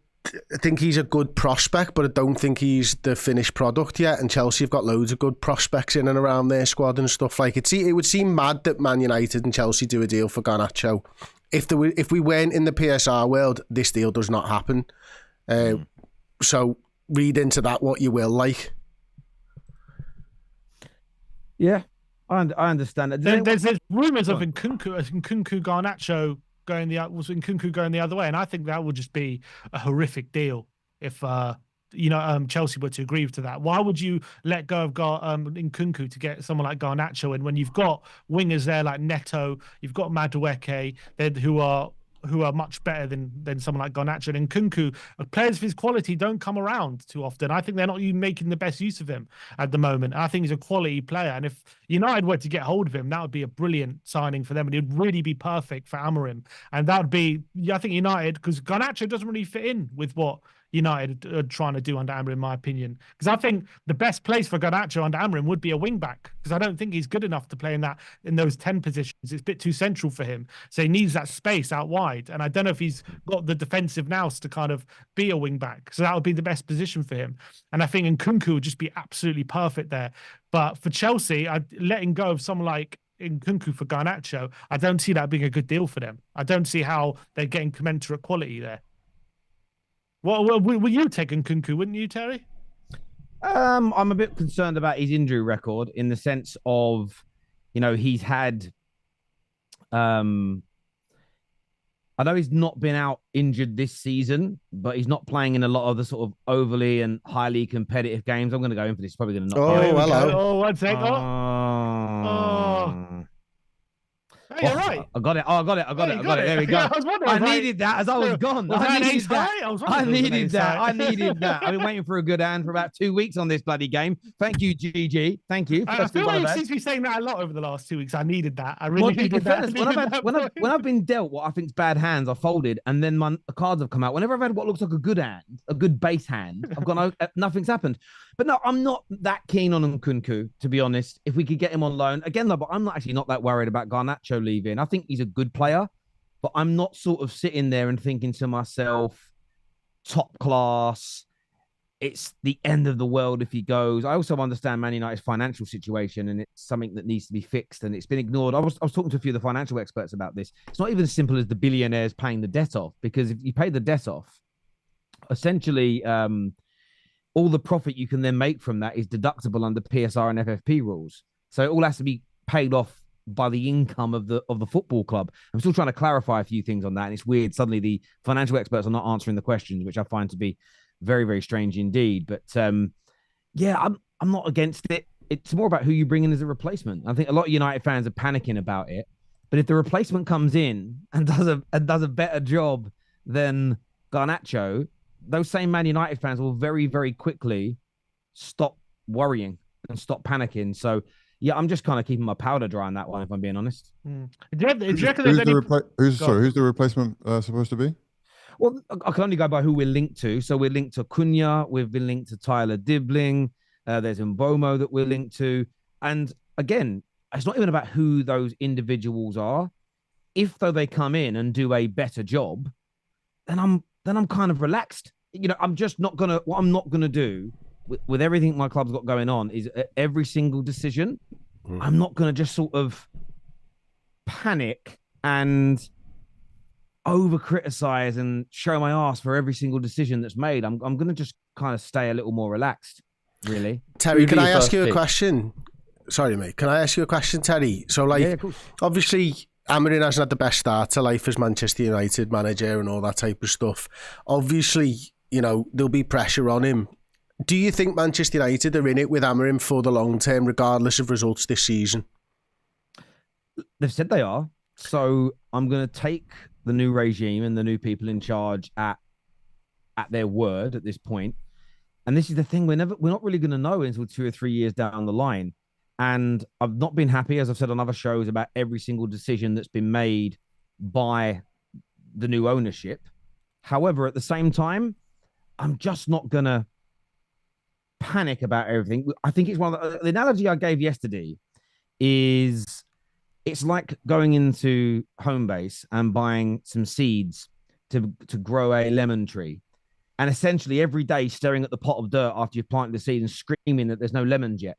think he's a good prospect, but I don't think he's the finished product yet. And Chelsea have got loads of good prospects in and around their squad and stuff. Like, it would seem mad that Man United and Chelsea do a deal for Garnacho. If we weren't in the PSR world, this deal does not happen. So read into that what you will, like. Yeah, I understand that. There's rumours of Nkunku Garnacho going the other way, and I think that would just be a horrific deal if Chelsea were to agree to that. Why would you let go of Nkunku to get someone like Garnacho? And when you've got wingers there like Neto, you've got Madueke, who are much better than someone like Garnacho and Nkunku. Players of his quality don't come around too often. I think they're not even making the best use of him at the moment. I think he's a quality player, and if United were to get hold of him, that would be a brilliant signing for them, and it would really be perfect for Amorim. And that would be, I think, United, because Garnacho doesn't really fit in with what United are trying to do under Amorim, in my opinion. Because I think the best place for Garnacho under Amorim would be a wing back, because I don't think he's good enough to play in those 10 positions. It's a bit too central for him, so he needs that space out wide. And I don't know if he's got the defensive nous to kind of be a wing back, so that would be the best position for him. And I think Nkunku would just be absolutely perfect there. But for Chelsea, letting go of someone like Nkunku for Garnacho, I don't see that being a good deal for them. I don't see how they're getting commensurate quality there. Well, will you take Nkunku, wouldn't you, Terry? I'm a bit concerned about his injury record, in the sense of, he's had I know he's not been out injured this season, but he's not playing in a lot of the sort of overly and highly competitive games. I'm going to go in for this. Probably going to knock. Oh, hello. Oh, one sec. Hey, you're right. I got it. Oh, I got it. I got Yeah, it. you I got it. There we go. Yeah, I was wondering, I needed that as I was gone. Was I that an needed ace that. high? I was I wondering if it was an needed ace that. high. I needed that. I've been waiting for a good hand for about 2 weeks on this bloody game. Thank you, GG. Thank you. I First feel one like I've it had. seems to be saying that a lot over the last 2 weeks. I needed that. I Well, really in needed that. fairness, when I've been dealt what I think's bad hands, I folded, and then my cards have come out. Whenever I've had what looks like a good hand, a good base hand, I've gone, oh, nothing's happened. But no, I'm not that keen on Cunha, to be honest. If we could get him on loan again, though, but I'm not that worried about Garnacho leaving. I think he's a good player, but I'm not sort of sitting there and thinking to myself, top class. It's the end of the world if he goes. I also understand Man United's financial situation, and it's something that needs to be fixed, and it's been ignored. I was talking to a few of the financial experts about this. It's not even as simple as the billionaires paying the debt off, because if you pay the debt off, essentially all the profit you can then make from that is deductible under PSR and FFP rules. So it all has to be paid off by the income of the football club. I'm still trying to clarify a few things on that, and it's weird. Suddenly the financial experts are not answering the questions, which I find to be very, very strange indeed. But yeah, I'm not against it. It's more about who you bring in as a replacement. I think a lot of United fans are panicking about it. But if the replacement comes in and does a better job than Garnacho, those same Man United fans will very, very quickly stop worrying and stop panicking. So yeah, I'm just kind of keeping my powder dry on that one, if I'm being honest. Do you reckon there's any... Who's the replacement supposed to be? Well, I can only go by who we're linked to. So we're linked to Cunha. We've been linked to Tyler Dibbling. There's Mbomo that we're linked to. And again, it's not even about who those individuals are. If though they come in and do a better job, then I'm kind of relaxed. You know, I'm just not gonna. What I'm not gonna do with everything my club's got going on is every single decision. I'm not gonna just sort of panic and over criticize and show my ass for every single decision that's made. I'm going to just kind of stay a little more relaxed, really. Terry, can I ask you a question? Sorry, mate. Can I ask you a question, Terry? So, like, yeah, obviously, Amorim hasn't had the best start to life as Manchester United manager and all that type of stuff. Obviously, you know, there'll be pressure on him. Do you think Manchester United are in it with Amorim for the long term, regardless of results this season? They've said they are. So I'm going to take the new regime and the new people in charge at their word at this point. And this is the thing, we're not really going to know until 2 or 3 years down the line. And I've not been happy, as I've said on other shows, about every single decision that's been made by the new ownership. However, at the same time, I'm just not going to panic about everything. I think it's one of the analogy I gave yesterday is it's like going into Homebase and buying some seeds to grow a lemon tree. And essentially every day staring at the pot of dirt after you've planted the seed and screaming that there's no lemons yet.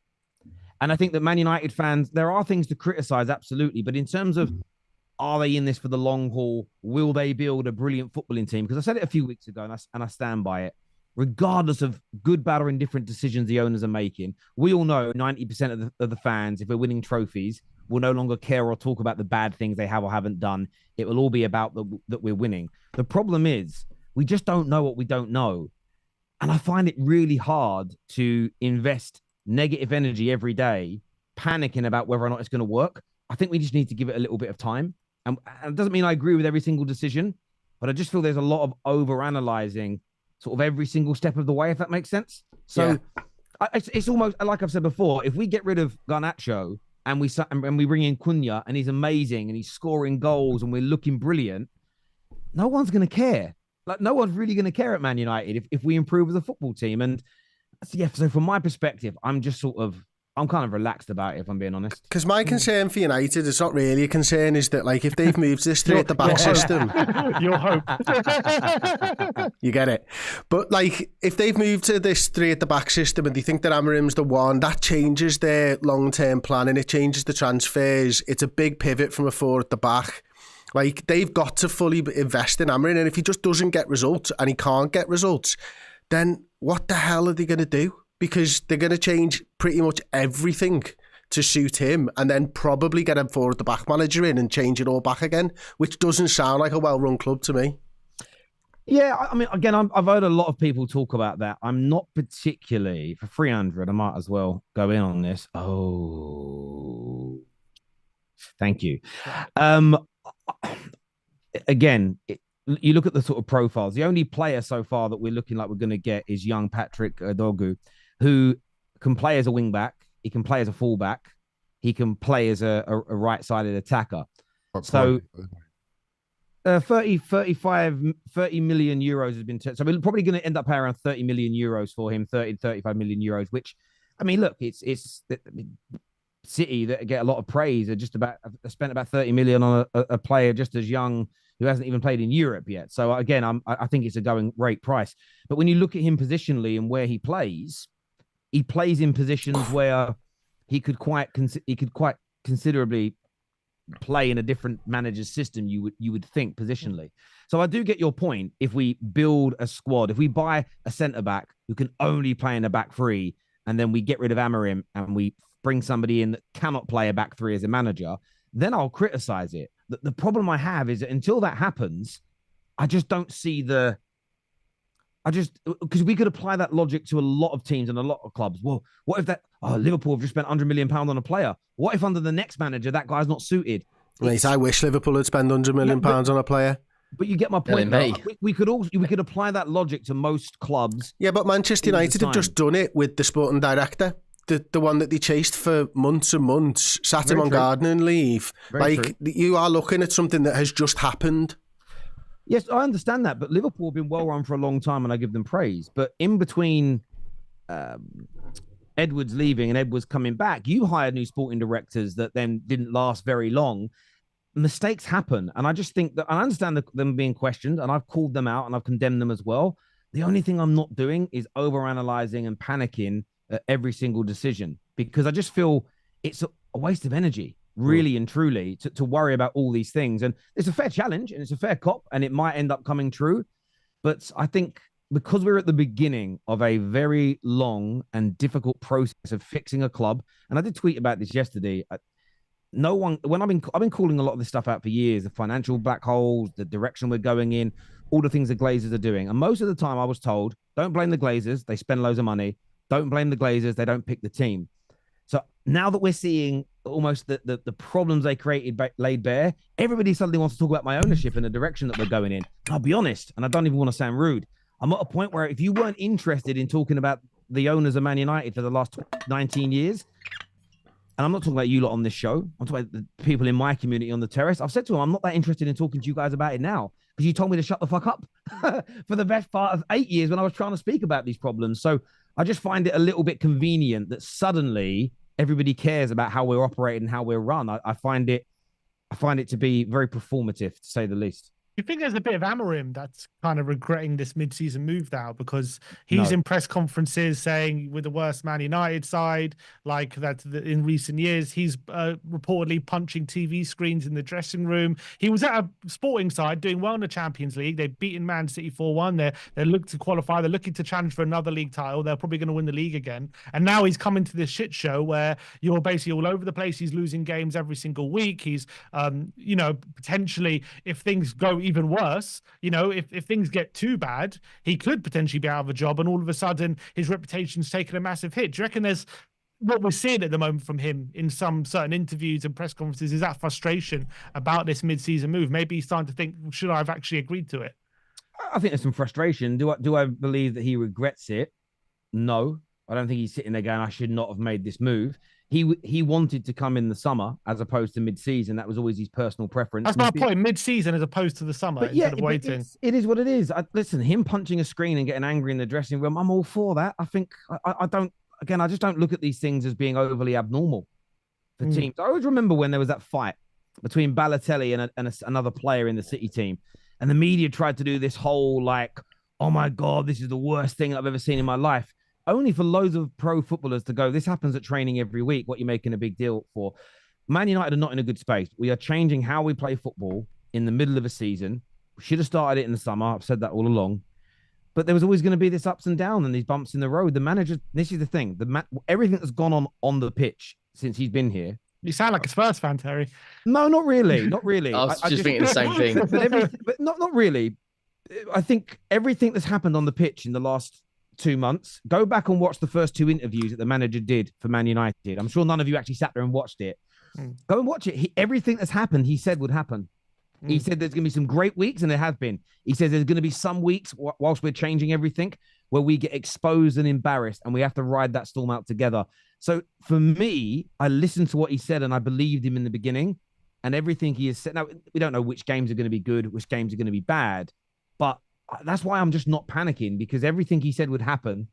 And I think that Man United fans, there are things to criticize, absolutely. But in terms of, are they in this for the long haul? Will they build a brilliant footballing team? Because I said it a few weeks ago and I stand by it. Regardless of good, bad, or indifferent decisions the owners are making, we all know 90% of the fans, if we're winning trophies, will no longer care or talk about the bad things they have or haven't done. It will all be about that we're winning. The problem is we just don't know what we don't know. And I find it really hard to invest negative energy every day, panicking about whether or not it's going to work. I think we just need to give it a little bit of time. And it doesn't mean I agree with every single decision, but I just feel there's a lot of over-analyzing sort of every single step of the way, if that makes sense. So yeah. It's almost like I've said before, if we get rid of Garnacho and we bring in Cunha and he's amazing and he's scoring goals and we're looking brilliant, no one's going to care. Like, no one's really going to care at Man United if we improve as a football team. And yeah, so from my perspective, I'm kind of relaxed about it, if I'm being honest. Because my concern for United, it's not really a concern, is that, like, if they've moved to this three at the back system, your hope, you get it. But like, if they've moved to this three at the back system and they think that Amorim's the one, that changes their long-term planning. It changes the transfers. It's a big pivot from a four at the back. Like, they've got to fully invest in Amorim, and if he just doesn't get results and he can't get results, then what the hell are they going to do? Because they're going to change pretty much everything to suit him, and then probably get a forward the back manager in and change it all back again, which doesn't sound like a well-run club to me. Yeah, I mean, again, I've heard a lot of people talk about that. I'm not particularly, for 300, I might as well go in on this. Oh, thank you. Again, you look at the sort of profiles. The only player so far that we're looking like we're going to get is young Patrick Dogu, who can play as a wing back. He can play as a fullback. He can play as a right-sided attacker. So 30 million euros has been so we're probably going to end up paying around 30 million euros for him, 30 35 million euros, which, I mean, look, it's City that get a lot of praise are just about spent about 30 million on a player just as young who hasn't even played in Europe yet. So again, I think it's a going rate price. But when you look at him positionally and where he plays in positions where he could quite considerably play in a different manager's system, you would think positionally. So I do get your point. If we build a squad, if we buy a centre-back who can only play in a back three, and then we get rid of Amorim and we bring somebody in that cannot play a back three as a manager, then I'll criticize it. The problem I have is that until that happens, I just don't see because we could apply that logic to a lot of teams and a lot of clubs. Well, what if Liverpool have just spent £100 million on a player? What if under the next manager, that guy's not suited? Mate, I wish Liverpool had spent £100 million on a player. But you get my point. We could apply that logic to most clubs. Yeah, but Manchester United have just done it with the sporting director. The one that they chased for months and months, sat him on gardening leave. You are looking at something that has just happened. Yes, I understand that, but Liverpool have been well run for a long time, and I give them praise. But in between Edwards leaving and Edwards coming back, you hired new sporting directors that then didn't last very long. Mistakes happen, and I just think that I understand them being questioned, and I've called them out and I've condemned them as well. The only thing I'm not doing is overanalyzing and panicking at every single decision, because I just feel it's a waste of energy. Really and truly, to worry about all these things. And it's a fair challenge and it's a fair cop, and it might end up coming true. But I think because we're at the beginning of a very long and difficult process of fixing a club, and I did tweet about this yesterday. I've been calling a lot of this stuff out for years, the financial black holes, the direction we're going in, all the things the Glazers are doing. And most of the time I was told, don't blame the Glazers, they spend loads of money. Don't blame the Glazers, they don't pick the team. So now that we're seeing almost the problems they created laid bare, everybody suddenly wants to talk about my ownership and the direction that we're going in. And I'll be honest, and I don't even want to sound rude, I'm at a point where if you weren't interested in talking about the owners of Man United for the last 19 years, and I'm not talking about you lot on this show, I'm talking about the people in my community on the terrace, I've said to them, I'm not that interested in talking to you guys about it now, because you told me to shut the fuck up for the best part of 8 years when I was trying to speak about these problems. So I just find it a little bit convenient that suddenly everybody cares about how we're operating and how we're run. I find it to be very performative, to say the least. Do you think there's a bit of Amorim that's kind of regretting this mid-season move now, because he's in press conferences saying we're the worst Man United side, like that in recent years. He's reportedly punching TV screens in the dressing room. He was at a Sporting side doing well in the Champions League. They've beaten Man City 4-1. They're looking to qualify. They're looking to challenge for another league title. They're probably going to win the league again. And now he's coming to this shit show where you're basically all over the place. He's losing games every single week. He's, potentially, if things go even worse, if things get too bad, he could potentially be out of a job, and all of a sudden his reputation's taken a massive hit. Do you reckon there's what we're seeing at the moment from him in some certain interviews and press conferences is that frustration about this mid-season move? Maybe he's starting to think, should I have actually agreed to it? I think there's some frustration. Do I believe that he regrets it? No, I don't think he's sitting there going, I should not have made this move. He wanted to come in the summer as opposed to mid-season. That was always his personal preference. That's my point. Mid-season as opposed to the summer instead of waiting. It is what it is. Listen, him punching a screen and getting angry in the dressing room, I'm all for that. I think I just don't look at these things as being overly abnormal for teams. I always remember when there was that fight between Balotelli and another player in the City team, and the media tried to do this whole like, oh my God, this is the worst thing I've ever seen in my life. Only for loads of pro footballers to go, this happens at training every week. What you're making a big deal for. Man United are not in a good space. We are changing how we play football in the middle of a season. We should have started it in the summer. I've said that all along. But there was always going to be this ups and downs and these bumps in the road. The manager, this is the thing. Everything that's gone on the pitch since he's been here. You sound like a Spurs fan, Terry. No, not really. Not really. I was just thinking the same thing. But not really. I think everything that's happened on the pitch in the last 2 months, go back and watch the first 2 interviews that the manager did for Man United. I'm sure none of you actually sat there and watched it. Go and watch it. Everything that's happened, he said would happen. He said there's going to be some great weeks, and there have been. He says there's going to be some weeks whilst we're changing everything where we get exposed and embarrassed, and we have to ride that storm out together. So for me, I listened to what he said, and I believed him in the beginning, and everything he has said. Now, we don't know which games are going to be good, which games are going to be bad, but that's why I'm just not panicking, because everything he said would happen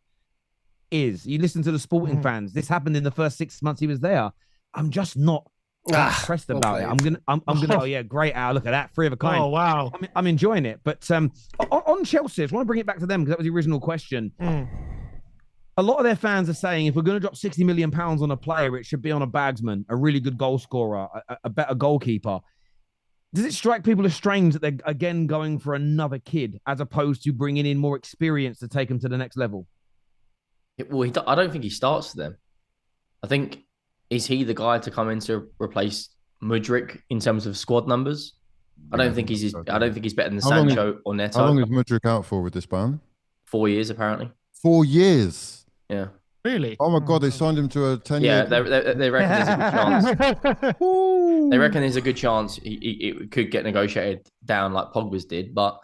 is. You listen to the Sporting fans. This happened in the first 6 months he was there. I'm just not impressed about it. I'm gonna. Oh yeah, great Al. Look at that, 3 of a kind. Oh wow, I'm enjoying it. But on Chelsea, I just want to bring it back to them because that was the original question. A lot of their fans are saying if we're going to drop £60 million on a player, it should be on a bagsman, a really good goal scorer, a better goalkeeper. Does it strike people as strange that they're again going for another kid as opposed to bringing in more experience to take them to the next level? Well, I don't think he starts for them. I think, is he the guy to come in to replace Mudryk in terms of squad numbers? I don't think he's better than Sancho or Neto. How long is Mudryk out for with this ban? 4 years, apparently. 4 years? Yeah. Really? Oh my God, they signed him to a 10-year. Yeah, they reckon there's a good chance. They reckon there's a good chance it could get negotiated down like Pogba's did, but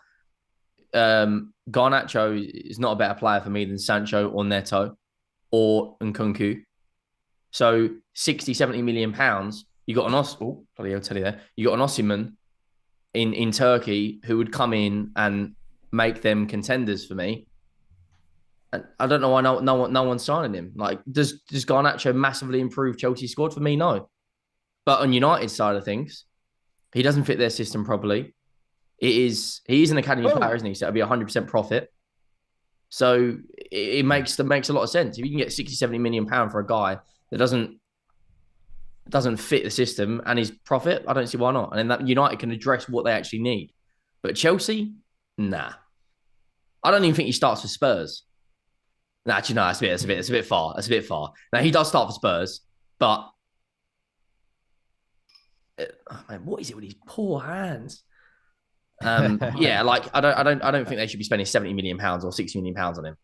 Garnacho is not a better player for me than Sancho or Neto or Nkunku. So 60, 70 million pounds, you got an you got an Osimhen in Turkey who would come in and make them contenders for me. And I don't know why no one's signing him. Like, does Garnacho massively improve Chelsea's squad? For me, no. But on United's side of things, he doesn't fit their system properly. He is an academy player, isn't he? So it'll be 100% profit. So it makes a lot of sense. If you can get 60, 70 million pounds for a guy that doesn't fit the system and his profit, I don't see why not. And then that United can address what they actually need. But Chelsea, nah. I don't even think he starts for Spurs. No, actually, no, it's a bit far. That's a bit far. Now he does start for Spurs, but man, what is it with these poor hands? Yeah, like I don't think they should be spending £70 million or £60 million on him.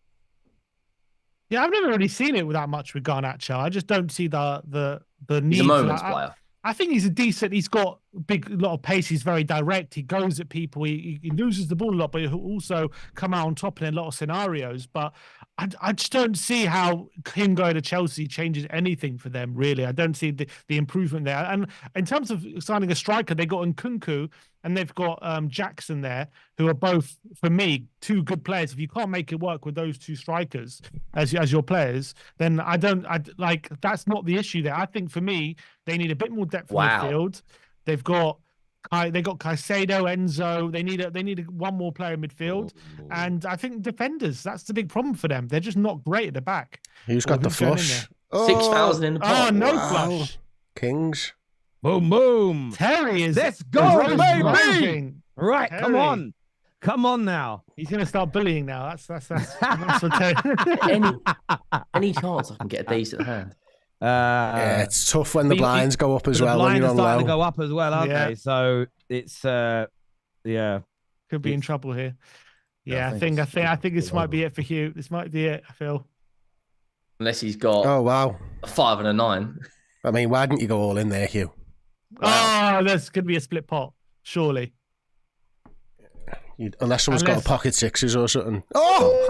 Yeah, I've never really seen it with that much with Garnacho. I just don't see the need. He's a moments player. I think he's he's got a lot of pace. He's very direct. He goes at people. He loses the ball a lot, but he'll also come out on top in a lot of scenarios. But I just don't see how him going to Chelsea changes anything for them, really. I don't see the improvement there. And in terms of signing a striker, they got Nkunku and they've got Jackson there, who are both, for me, 2 good players. If you can't make it work with those 2 strikers as your players, then that's not the issue there. I think for me, they need a bit more depth in midfield. They've got Caicedo, Enzo. They need one more player in midfield, and I think defenders. That's the big problem for them. They're just not great at the back. Who's got the flush? 6,000 in the pot. Oh, no flush. Kings. Boom, boom. Terry is. Let's go, baby. Roving. Right, Terry. come on now. He's going to start bullying now. That's what Terry. Any chance I can get a decent hand? Yeah, it's tough when the blinds go up as well. The when blinds you're are on starting low. to go up as well, aren't they? So it's yeah. Could be in trouble here. Yeah, I think this might be it for Hugh. This might be it, I feel. Unless he's got a 5 and a 9. I mean, why didn't you go all in there, Hugh? Wow. Oh, there's going to be a split pot, surely. Unless someone's got a pocket 6s or something. Oh!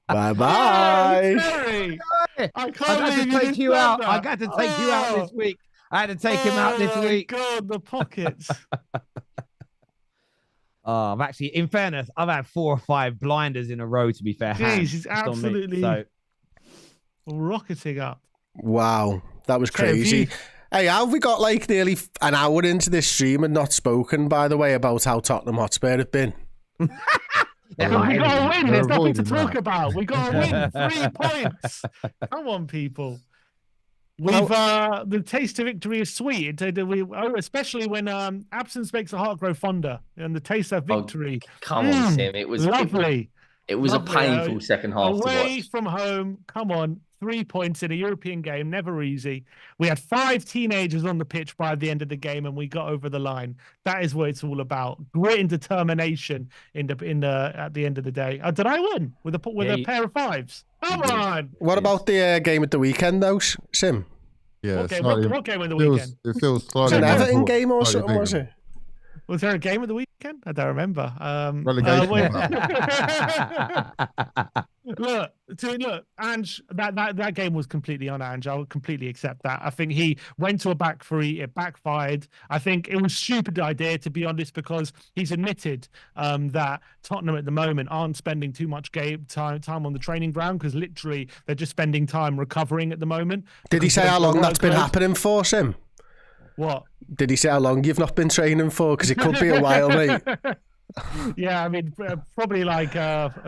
Bye-bye. I got to take you out. I got to take you out this week. I had to take him out this week. God, the pockets. I've actually, in fairness, I've had 4 or 5 blinders in a row, to be fair. Jeez, he's absolutely rocketing up. Wow, that was crazy. Hey, how have we got like nearly an hour into this stream and not spoken, by the way, about how Tottenham Hotspur have been? We got to win. There's nothing to talk about. We got to win 3 points. Come on, people. We've the taste of victory is sweet. Especially when absence makes the heart grow fonder, and the taste of victory. Come on, Tim. It was lovely. It was Lovely. a painful second half to Away watch. from home, come on, 3 points in a European game, never easy. We had 5 teenagers on the pitch by the end of the game, and we got over the line. That is what it's all about: grit and determination. At the end of the day, did I win with a pair of 5s? Come on. What about the game at the weekend, though, Sim? Yeah, What game of the weekend? It feels Was slightly it an more Everton important, game or slightly something, was bigger. it? Was there a game of the weekend? I don't remember. Relegation. Look, Ange, that game was completely on Ange. I'll completely accept that. I think he went to a back three, it backfired. I think it was a stupid idea, to be honest, because he's admitted that Tottenham at the moment aren't spending too much time on the training ground, because literally they're just spending time recovering at the moment. Did he say how long that's been happening for, Sim? What? Did he say how long you've not been training for? Because it could be a while, mate. Yeah, I mean, probably like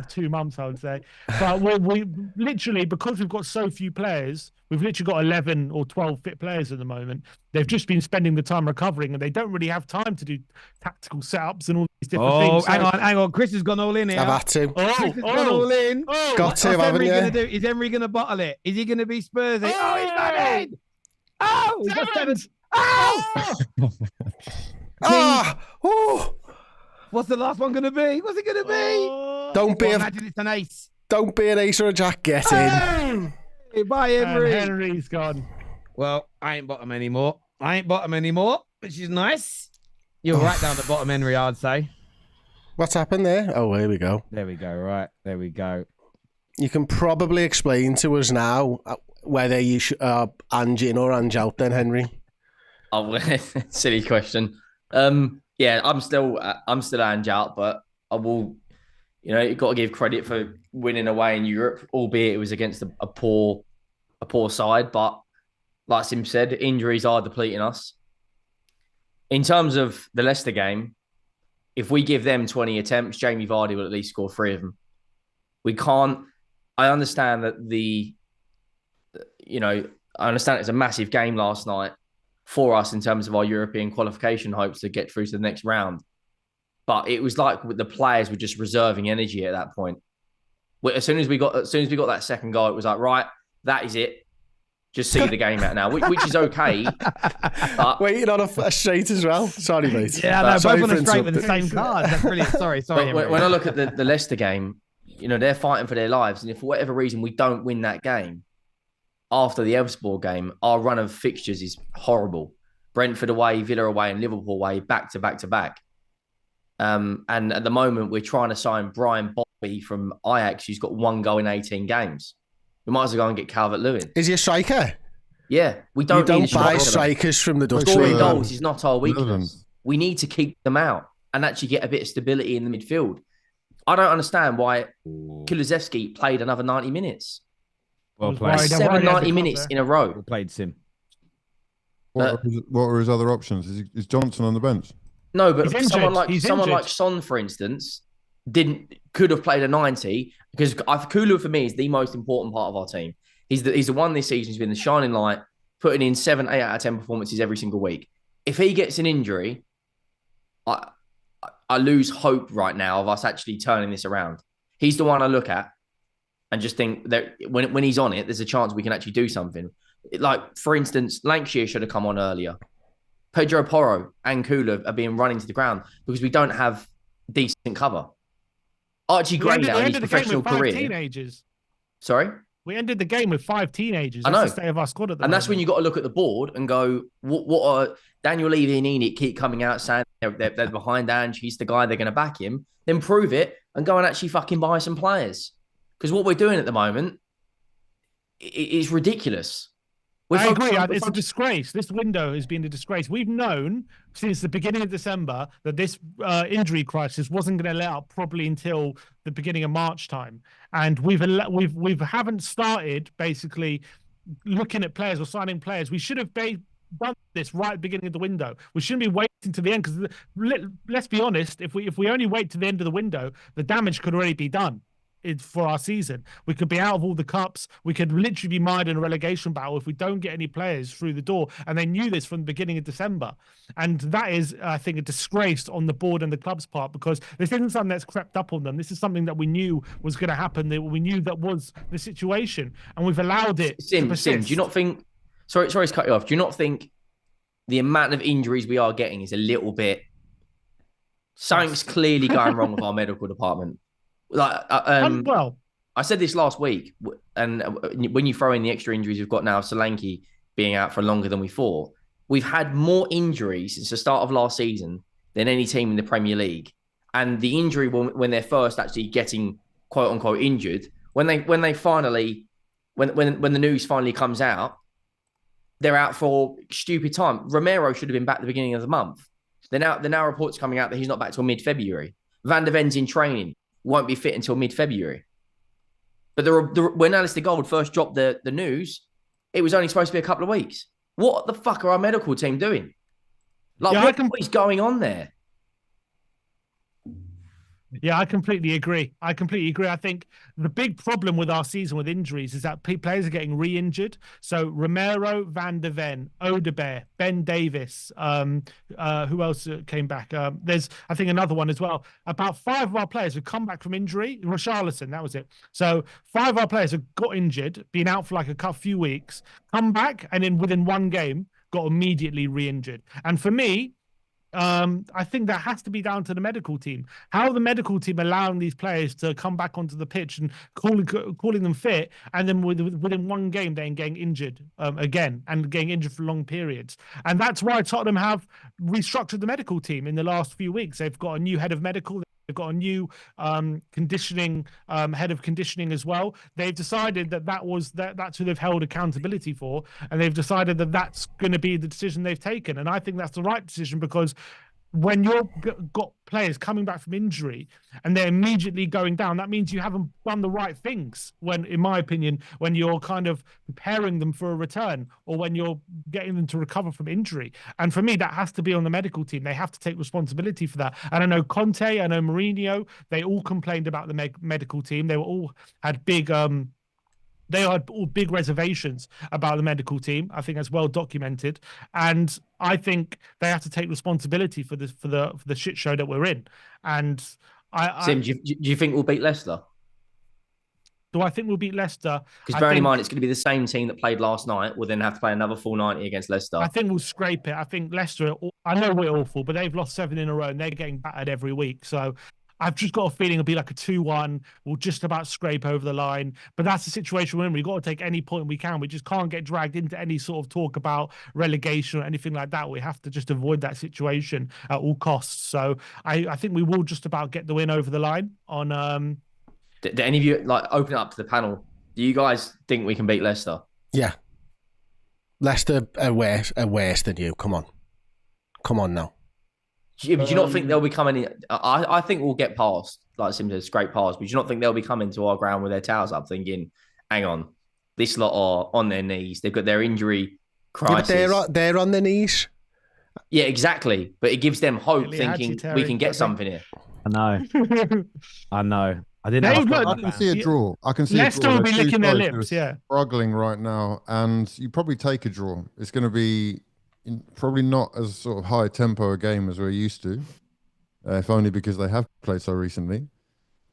2 months, I would say. But we literally, because we've got so few players, we've literally got 11 or 12 fit players at the moment. They've just been spending the time recovering, and they don't really have time to do tactical setups and all these different things. Hang on. Chris has gone all in here. I've had to. Chris has gone all in. Got to, What's haven't Emery you? going to do? Is Emery going to bottle it? Is he going to be Spursy? Oh, he's not in. Oh, he's got 7. Oh! Oh! What's the last one going to be? What's it going to be? Don't be imagine it's an ace. Don't be an ace or a jack. Get in. Hey, bye, Emery. Henry's gone. Well, I ain't bottom anymore, which is nice. You're right down the bottom, Henry, I'd say. What's happened there? Oh, here we go. There we go. Right, there we go. You can probably explain to us now whether you are Ange in or Ange out then, Henry. Oh, silly question. Yeah, I'm still Ange out, but I will. You've got to give credit for winning away in Europe, albeit it was against a poor side. But like Sim said, injuries are depleting us. In terms of the Leicester game, if we give them 20 attempts, Jamie Vardy will at least score 3 of them. We can't. I understand that I understand it's a massive game last night for us in terms of our European qualification hopes to get through to the next round. But it was like the players were just reserving energy at that point. As soon as we got that second goal, it was like, right, that is it. Just see the game out now, which is okay. But waiting on a straight as well. Sorry, mate. Yeah, they're both on a straight with the same card. That's brilliant. Sorry. When I look at the Leicester game, they're fighting for their lives, and if for whatever reason we don't win that game, after the Elfsborg game, our run of fixtures is horrible. Brentford away, Villa away, and Liverpool away, back to back to back. And at the moment, we're trying to sign Brian Bobby from Ajax, who's got 1 goal in 18 games. We might as well go and get Calvert-Lewin. Is he a striker? Yeah, we don't need a buy striker. strikers from the Dutch Scoring league. goals is not our weakness. We need to keep them out and actually get a bit of stability in the midfield. I don't understand why Kulusevski played another 90 minutes. Well played. 90 minutes in a row. Well played, Sim. What are his other options? Is Johnson on the bench? No, but someone injured. like Son, for instance, could have played a 90, because Kulu for me is the most important part of our team. He's the one this season who's been the shining light, putting in 7, 8 out of 10 performances every single week. If he gets an injury, I lose hope right now of us actually turning this around. He's the one I look at and just think that when he's on it, there's a chance we can actually do something. Like, for instance, Lancashire should have come on earlier. Pedro Porro and Kula are being run into the ground because we don't have decent cover. Archie Gray now in his professional career. Teenagers. Sorry? We ended the game with 5 teenagers. I know. That's the state of our squad at the And moment. that's when you got to look at the board and go, what are Daniel Levy and Enid keep coming out saying they're behind Ange, he's the guy, they're going to back him. Then prove it and go and actually fucking buy some players. Because what we're doing at the moment is ridiculous. I agree. It's a disgrace. This window has been a disgrace. We've known since the beginning of December that this injury crisis wasn't going to let up probably until the beginning of March time, and we haven't started basically looking at players or signing players. We should have done this right at the beginning of the window. We shouldn't be waiting to the end, because let's be honest. If we only wait to the end of the window, the damage could already be done. for our season. We could be out of all the cups. We could literally be mired in a relegation battle if we don't get any players through the door. And they knew this from the beginning of December. And that is, I think, a disgrace on the board and the club's part, because this isn't something that's crept up on them. This is something that we knew was going to happen. That we knew that was the situation, and we've allowed it to persist. Sim, do you not think? Sorry to cut you off. Do you not think the amount of injuries we are getting is a little bit? Something's clearly going wrong with our medical department. Like, well, I said this last week, and when you throw in the extra injuries we've got now, Solanke being out for longer than we thought, we've had more injuries since the start of last season than any team in the Premier League. And the injury when they're first actually getting quote unquote injured, when the news finally comes out, they're out for stupid time. Romero should have been back at the beginning of the month. There now reports coming out that he's not back till mid-February. Van der Ven's in training, won't be fit until mid-February. But when Alistair Gold first dropped the news, it was only supposed to be a couple of weeks. What the fuck are our medical team doing? Like, what is going on there? Yeah, I completely agree. I think the big problem with our season with injuries is that players are getting re-injured. So Romero, Van der Ven, Odegaard, Ben Davis, who else came back? There's, I think, another one as well. About 5 of our players have come back from injury. Richarlison, that was it. So 5 of our players have got injured, been out for like a few weeks, come back, and then within one game, got immediately re-injured. And for me, I think that has to be down to the medical team. How the medical team allowing these players to come back onto the pitch and calling them fit, and then within one game then getting injured again and getting injured for long periods. And that's why Tottenham have restructured the medical team in the last few weeks. They've got a new head of medical. They've got a new conditioning head of conditioning as well. They've decided that's who they've held accountability for, and they've decided that that's going to be the decision they've taken. And I think that's the right decision, because when you've got players coming back from injury and they're immediately going down, that means you haven't done the right things when, in my opinion, when you're kind of preparing them for a return or when you're getting them to recover from injury. And for me, that has to be on the medical team. They have to take responsibility for that. And I know Conte, I know Mourinho, they all complained about the medical team. They were all had big... They had all big reservations about the medical team. I think that's well documented, and I think they have to take responsibility for this for the shit show that we're in. And Sim, do you think we'll beat Leicester? Do I think we'll beat Leicester? Because bearing in mind, it's going to be the same team that played last night. We'll then have to play another full 90 against Leicester. I think we'll scrape it. I think Leicester, I know we're awful, but they've lost 7 in a row and they're getting battered every week. So I've just got a feeling it'll be like a 2-1. We'll just about scrape over the line. But that's the situation we're in. We've got to take any point we can. We just can't get dragged into any sort of talk about relegation or anything like that. We have to just avoid that situation at all costs. So I think we will just about get the win over the line on... Do any of you, like, open it up to the panel? Do you guys think we can beat Leicester? Yeah. Leicester are worse than you. Come on now. Do you not think they'll be coming in? I think we'll get past, like Sim said, scrape past, but do you not think they'll be coming to our ground with their towels up thinking, hang on, this lot are on their knees. They've got their injury crisis. Yeah, but they're on their knees. Yeah, exactly. But it gives them hope, thinking we can get something here. I know. I didn't. I can see a draw. I can see Leicester will be licking their lips. Yeah, struggling right now, and you probably take a draw. It's going to be probably not as sort of high tempo a game as we're used to, if only because they have played so recently.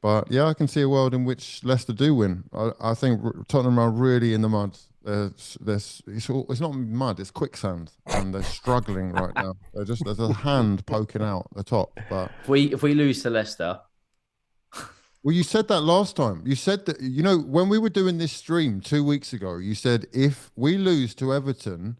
But yeah, I can see a world in which Leicester do win. I think Tottenham are really in the mud. It's not mud, it's quicksand, and they're struggling right now. There's a hand poking out the top. But if we lose to Leicester. Well, you said that last time. You said that, when we were doing this stream 2 weeks ago, you said if we lose to Everton,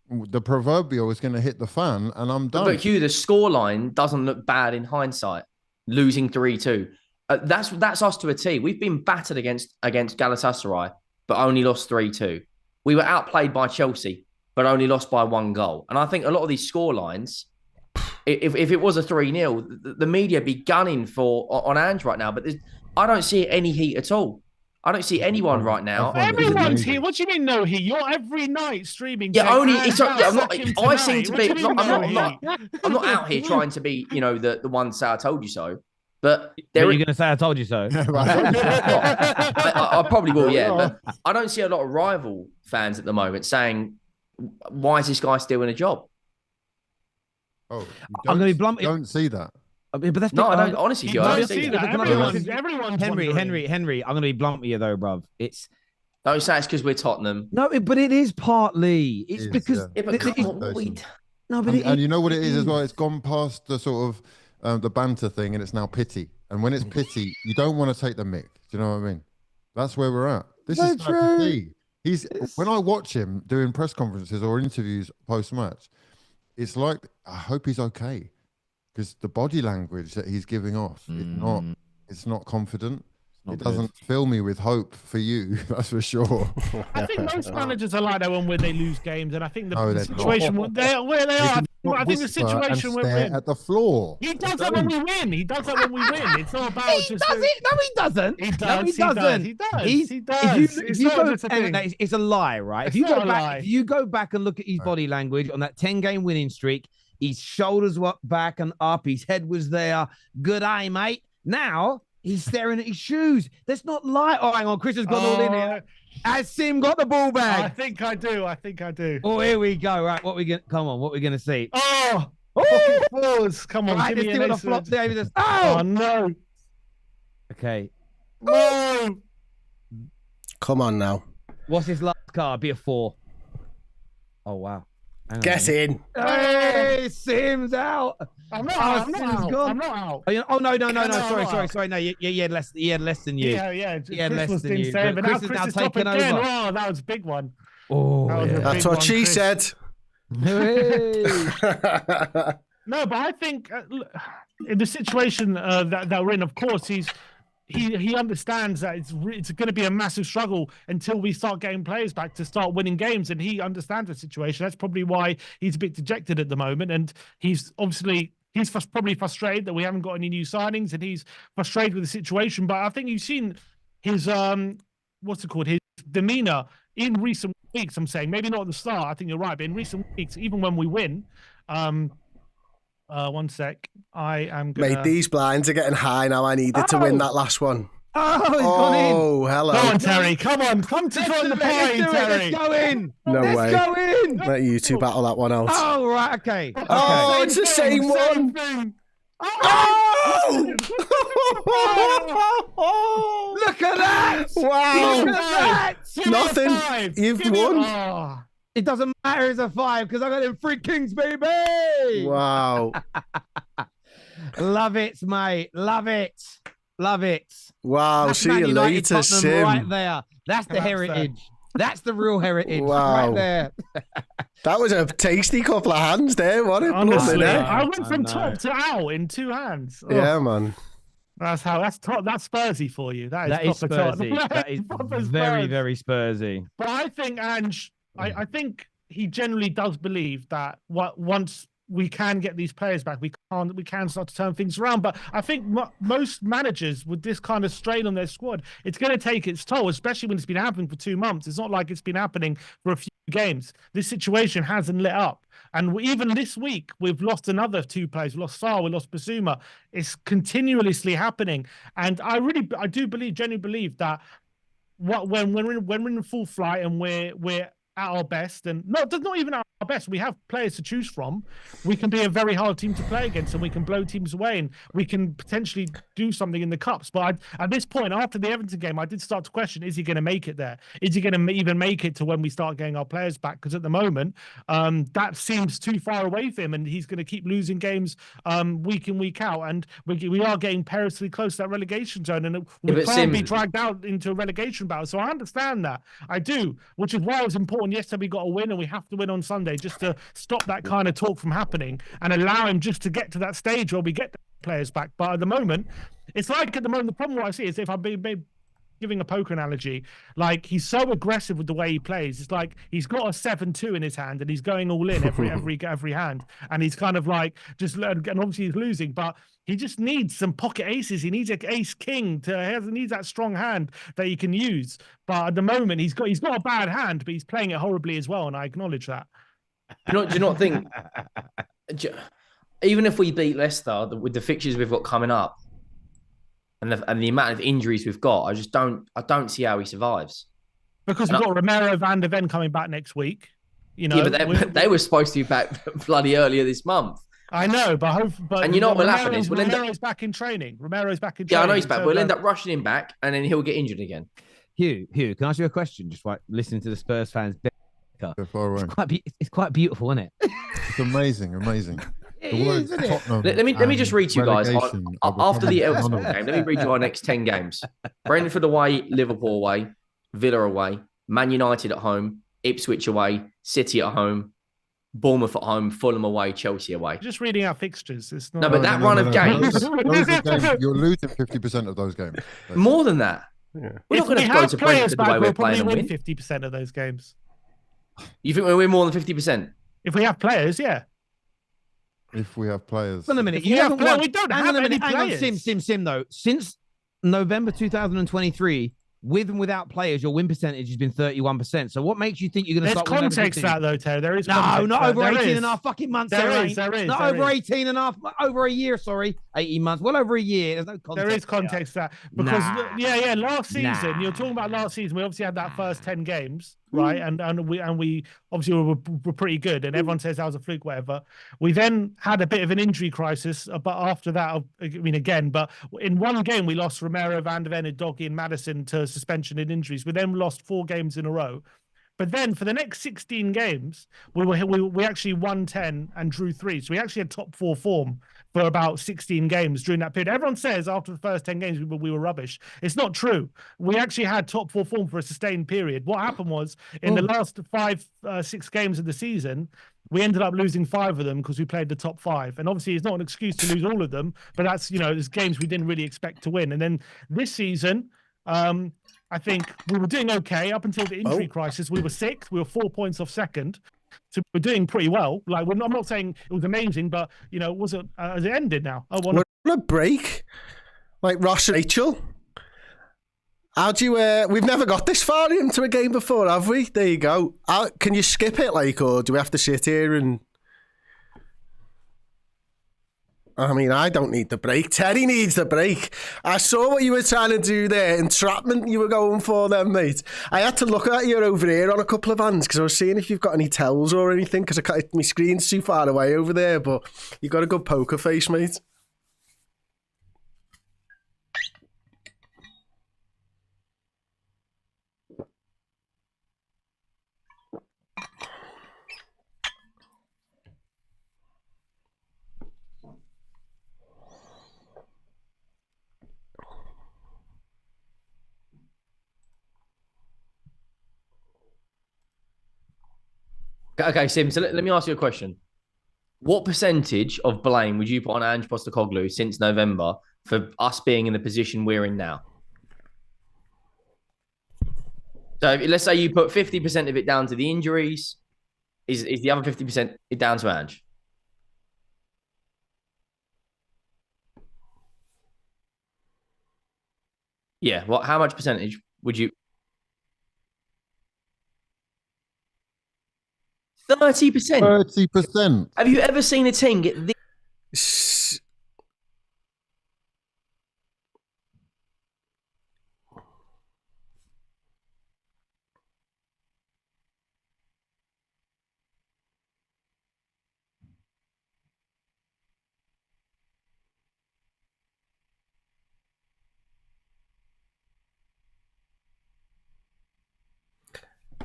the proverbial is going to hit the fan, and I'm done. But Hugh, the scoreline doesn't look bad in hindsight. Losing 3-2, that's us to a T. We've been battered against Galatasaray, but only lost 3-2. We were outplayed by Chelsea, but only lost by 1 goal. And I think a lot of these scorelines, if it was a 3-0, the media be gunning on Ange right now. But I don't see any heat at all. I don't see anyone right now. Everyone's here. What do you mean no heat? You're every night streaming. Yeah, only it's. I'm not. I seem to be. I'm not out here trying to be, the one to say I told you so. But You're going to say I told you so. I probably will, yeah. But I don't see a lot of rival fans at the moment saying, why is this guy still in a job? Oh, I'm going to be blunt. Don't see that. But that's No, I don't. Honestly, You I don't don't see see that. that. Everyone's Henry. wondering. I'm going to be blunt with you though, bruv. Don't say it's because we're Tottenham. No, but it is partly. It's because Yeah, but come on, what we... No, but and you know what it is as well. It's gone past the sort of the banter thing, and it's now pity. And when it's pity, you don't want to take the mick. Do you know what I mean? That's where we're at. This is sad to see. When I watch him doing press conferences or interviews post match, it's like I hope he's okay, because the body language that he's giving off it's not confident. It doesn't fill me with hope for you, that's for sure. I think most managers are like that when they lose games, and I think the they're situation where they are. I think the situation we're in. At the floor. He does that when we win. He does that when we win. It's not about he just. does it. No, he doesn't. He does. No, he doesn't. He does. He If does. you go, it's a lie, right? If you go back and look at his body language on that 10-game winning streak, his shoulders were back and up, his head was there. Good eye, mate. Now he's staring at his shoes. That's not lie. Oh, hang on. Chris has gone all in here. Has Sim got the ball bag? I think I do. Oh, here we go. Right, what we gonna see? Oh, pause. Come on, right, give let's me see what the flop David does. Oh no. Okay. No. Come on now. What's his last card? Be a 4. Oh wow. Get in. Hey, Sim's out. I'm not out. Oh no. Sorry. No, he had less than you. Yeah. He had less than you. But Chris is now taking over. Oh, that was a big one. Oh, that's what she said. No, but I think in the situation that we're in, of course, he understands that it's going to be a massive struggle until we start getting players back to start winning games, and he understands the situation. That's probably why he's a bit dejected at the moment, and he's probably frustrated that we haven't got any new signings, and he's frustrated with the situation. But I think you've seen his his demeanor in recent weeks. I'm saying maybe not at the start. I think you're right, but in recent weeks, even when we win. One sec. I am gonna... Mate, these blinds are getting high now. I needed to win that last one. Oh, he's gone in. Oh, hello. Come on, Terry. Come on. Come to join the party, Terry. Let's go in. No way. Let's go in. Let you two battle that one out. Oh, right. Okay. Oh, it's the same one. Oh! Look at that. Wow. Look at that. Nothing. You've won. It doesn't matter as a 5 because I got them 3 kings, baby. Wow. Love it, mate. Love it. Wow. That's See Man you United, later, Tottenham Sim. right there. That's the heritage. That's the real heritage. Wow. Right there. That was a tasty couple of hands there. What a Honestly, blooming heck. I went from top to out in 2 hands. Oh. Yeah, man. That's Spursy for you. That is Spursy. That is very, very Spursy. But I think Ange, I think he generally does believe that once we can get these players back, we can start to turn things around. But I think most managers with this kind of strain on their squad, it's going to take its toll, especially when it's been happening for 2 months. It's not like it's been happening for a few games. This situation hasn't let up. And even this week, we've lost another 2 players. We lost Sarr, we lost Basuma. It's continuously happening. And I genuinely believe that when we're in full flight and we're at our best, and not even at our best, we have players to choose from, we can be a very hard team to play against, and we can blow teams away, and we can potentially do something in the cups. But at this point, after the Everton game, I did start to question, is he going to make it there? Is he going to even make it to when we start getting our players back? Because at the moment, that seems too far away for him, and he's going to keep losing games week in, week out, and we are getting perilously close to that relegation zone, and we can't be dragged out into a relegation battle. So I understand that. I do, which is why it was important yesterday we got a win, and we have to win on Sunday just to stop that kind of talk from happening and allow him just to get to that stage where we get the players back. But at the moment, it's like the problem what I see is, if I'm giving a poker analogy, like, he's so aggressive with the way he plays. It's like he's got a 7-2 in his hand and he's going all in every hand, and he's kind of like and obviously he's losing, but he just needs some pocket aces. He needs an ace king he needs that strong hand that he can use. But at the moment, he's got a bad hand, but he's playing it horribly as well, and I acknowledge that. Do you not think, even if we beat Leicester with the fixtures we've got coming up, and the amount of injuries we've got, I don't see how he survives. Because we've got Romero Van der Ven coming back next week. You know, yeah, but they were supposed to be back bloody earlier this month. I know, but and you know what will happen is Romero's back in training. Romero's back in training. Yeah, I know he's back. So we'll end up rushing him back, and then he'll get injured again. Hugh, can I ask you a question? Just like listening to the Spurs fans. It's quite beautiful, isn't it? It's amazing. Let me just read to you guys after the Everton game. Let me read you our next 10 games: Brentford away, Liverpool away, Villa away, Man United at home, Ipswich away, City at home, Bournemouth at home, Fulham away, Chelsea away. Just reading out fixtures. It's not... No, but that run of games. Those are games. You're losing 50% of those games. More than that. Yeah. We're not going to go to Brentford the way we're playing and win. 50% of those games. You think we'll win more than 50%? If we have players, yeah. If we have players. Wait a minute. We don't have any players. Sim, though. Since November 2023, with and without players, your win percentage has been 31%. So what makes you think you're going to start winning? There's context to that, though, Terry. There is no, not over 18 and a half fucking months. There is. Not over 18 and a half, over a year, 18 months. Well over a year. There's no context. There is context to that. Because, last season, you're talking about last season, we obviously had that first 10 games, right? And we obviously were pretty good, and everyone says that was a fluke, whatever. We then had a bit of an injury crisis, but after that, but in one game we lost Romero, Van der Ven, Doggy, and Maddison to suspension and injuries. We then lost 4 games in a row. But then for the next 16 games, we actually won 10 and drew 3. So we actually had top 4 form for about 16 games during that period. Everyone says after the first 10 games we were rubbish. It's not true. We actually had top 4 form for a sustained period. What happened was in the last 6 games of the season, we ended up losing 5 of them because we played the top 5. And obviously it's not an excuse to lose all of them, but that's, there's games we didn't really expect to win. And then this season, I think we were doing okay up until the injury crisis. We were 6th. We were 4 points off second. So we're doing pretty well. Like, I'm not saying it was amazing, but, it wasn't as it ended now. We're on a break. Like Ross and Rachel. How do you... we've never got this far into a game before, have we? There you go. Can you skip it, or do we have to sit here and... I mean, I don't need the break. Terry needs the break. I saw what you were trying to do there. Entrapment you were going for then, mate. I had to look at you over here on a couple of hands because I was seeing if you've got any tells or anything because my screen's too far away over there, but you've got a good poker face, mate. Okay, Sim, so let me ask you a question. What percentage of blame would you put on Ange Postecoglou since November for us being in the position we're in now? So let's say you put 50% of it down to the injuries. Is the other 50% down to Ange? Yeah, how much percentage would you... 30%. 30%. Have you ever seen a team get this?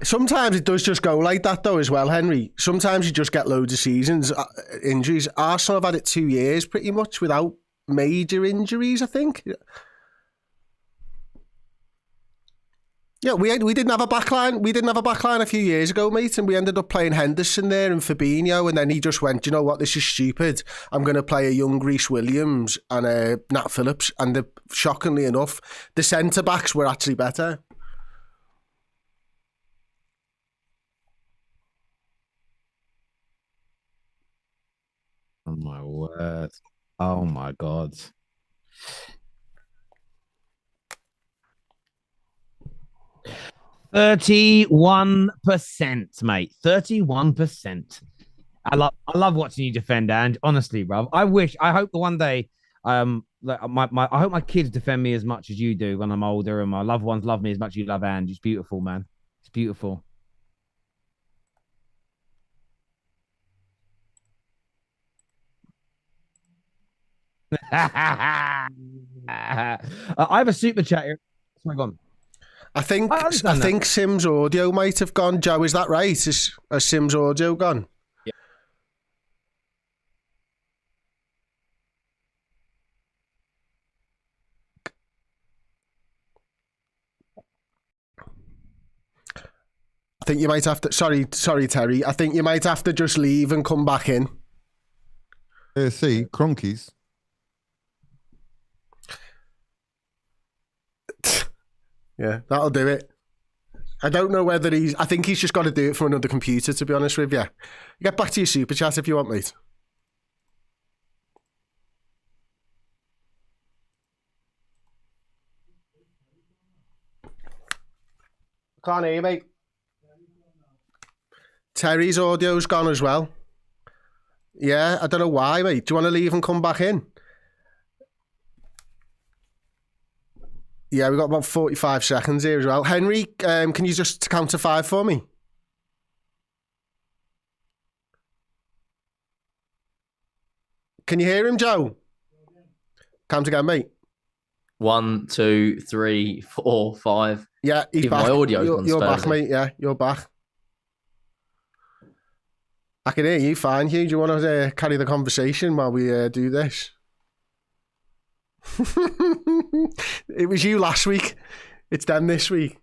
Sometimes it does just go like that, though, as well, Henry. Sometimes you just get loads of seasons, injuries. Arsenal have had it 2 years pretty much without major injuries, I think. Yeah, we didn't have a backline. We didn't have a backline a few years ago, mate, and we ended up playing Henderson there and Fabinho, and then he just went, you know what, this is stupid. I'm going to play a young Reece Williams and a Nat Phillips, and shockingly enough, the centre-backs were actually better. Oh my word. Oh my God. %31%, mate. 31%. I love watching you defend, Ange. Honestly, bruv. I hope that one day I hope my kids defend me as much as you do when I'm older, and my loved ones love me as much as you love Ange. It's beautiful, man. It's beautiful. I have a super chat here. Sorry, go on. I think I understand that. Sim's audio might have gone. Joe, is that right? Has Sim's audio gone? Yeah. I think you might have to. Sorry, Terry. I think you might have to just leave and come back in. See, Cronkies. Yeah, that'll do it. I don't know whether I think he's just got to do it from another computer, to be honest with you. Get back to your super chat if you want, mate. Can't hear you, mate. Terry's audio's gone as well. Yeah, I don't know why, mate. Do you want to leave and come back in? Yeah, we've got about 45 seconds here as well. Henry, can you just count to 5 for me? Can you hear him, Joe? Count again, mate. 1, 2, 3, 4, 5. Yeah, he's Even back. my audio's gone You're back, Spursy. mate. Yeah, you're back. I can hear you fine, Hugh. Do you want to carry the conversation while we do this? It was you last week. It's them this week.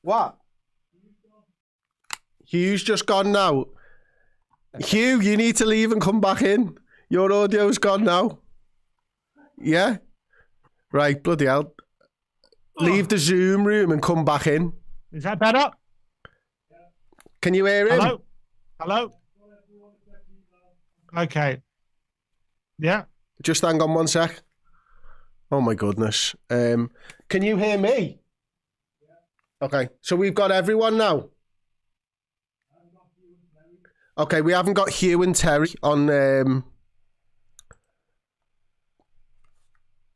What? Hugh's just gone now. Hugh, you need to leave and come back in. Your audio's gone now. Yeah? Right, bloody hell. Leave the Zoom room and come back in. Is that better? Can you hear him? Hello? Hello? Okay. Yeah. Just hang on one sec. Oh my goodness. Can you hear me? Okay, so we've got everyone now. Okay, we haven't got Hugh and Terry on.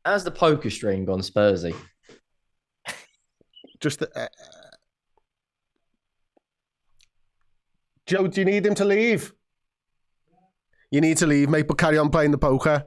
How's the poker stream gone, Spursy? Just. Joe, do you need him to leave? You need to leave, mate, but carry on playing the poker.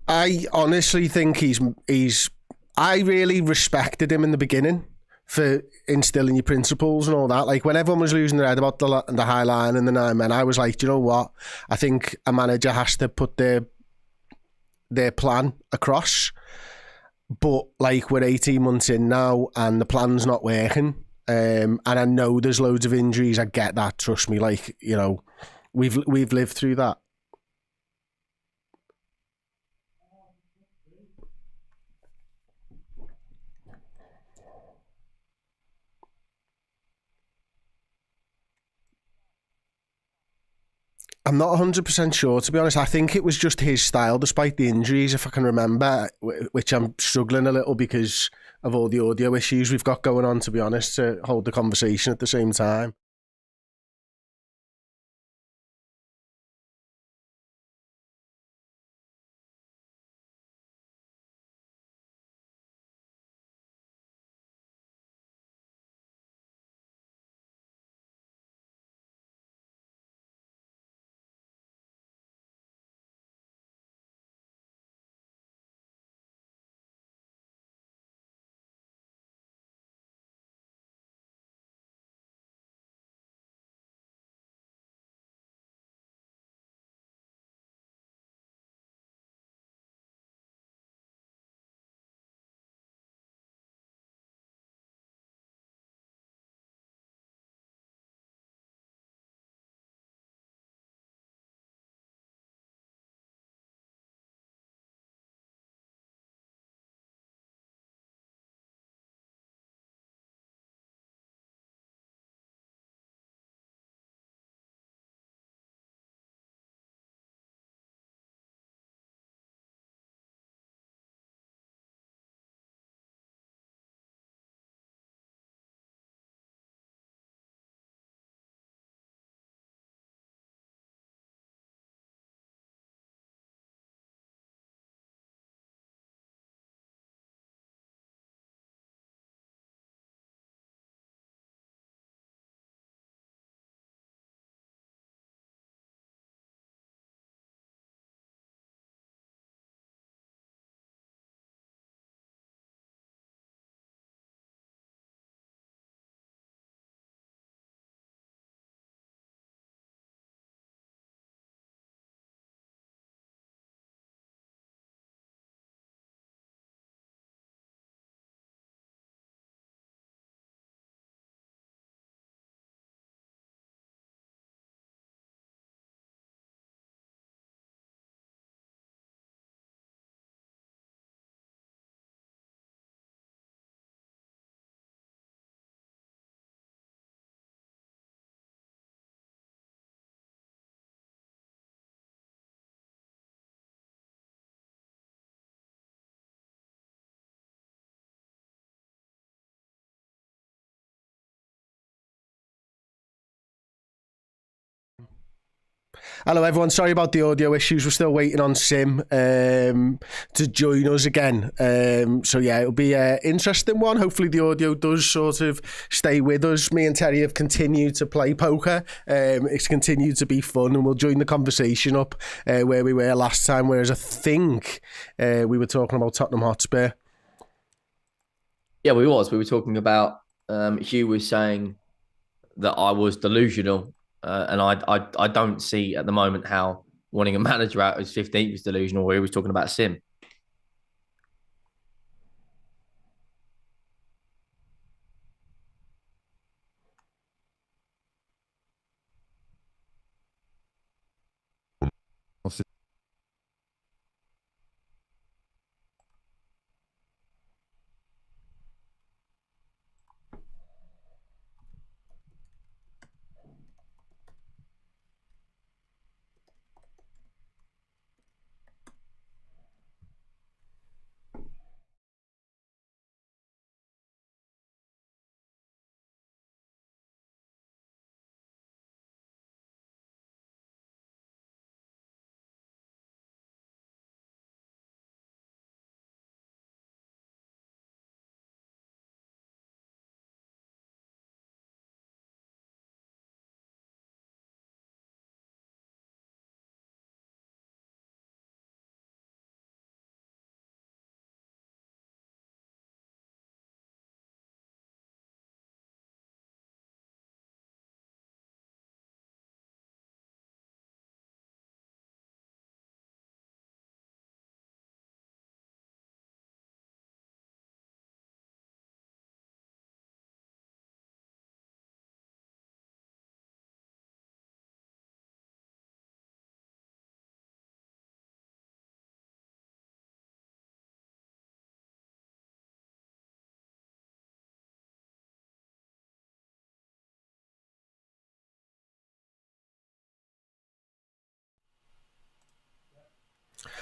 I honestly think he's. I really respected him in the beginning for instilling your principles and all that. Like when everyone was losing their head about the high line and the 9 men, I was like, do you know what? I think a manager has to put their plan across. But like we're 18 months in now and the plan's not working. And I know there's loads of injuries. I get that. Trust me. Like, you know, we've lived through that. I'm not 100% sure, to be honest. I think it was just his style, despite the injuries, if I can remember, which I'm struggling a little because of all the audio issues we've got going on, to be honest, to hold the conversation at the same time. Hello, everyone. Sorry about the audio issues. We're still waiting on Sim to join us again. So, yeah, it'll be an interesting one. Hopefully the audio does sort of stay with us. Me and Terry have continued to play poker. It's continued to be fun, and we'll join the conversation up where we were last time, whereas I think we were talking about Tottenham Hotspur. Yeah, we were talking about, Hugh was saying that I was delusional. And I don't see at the moment how wanting a manager out as 15th is delusional, where he was talking about Sim.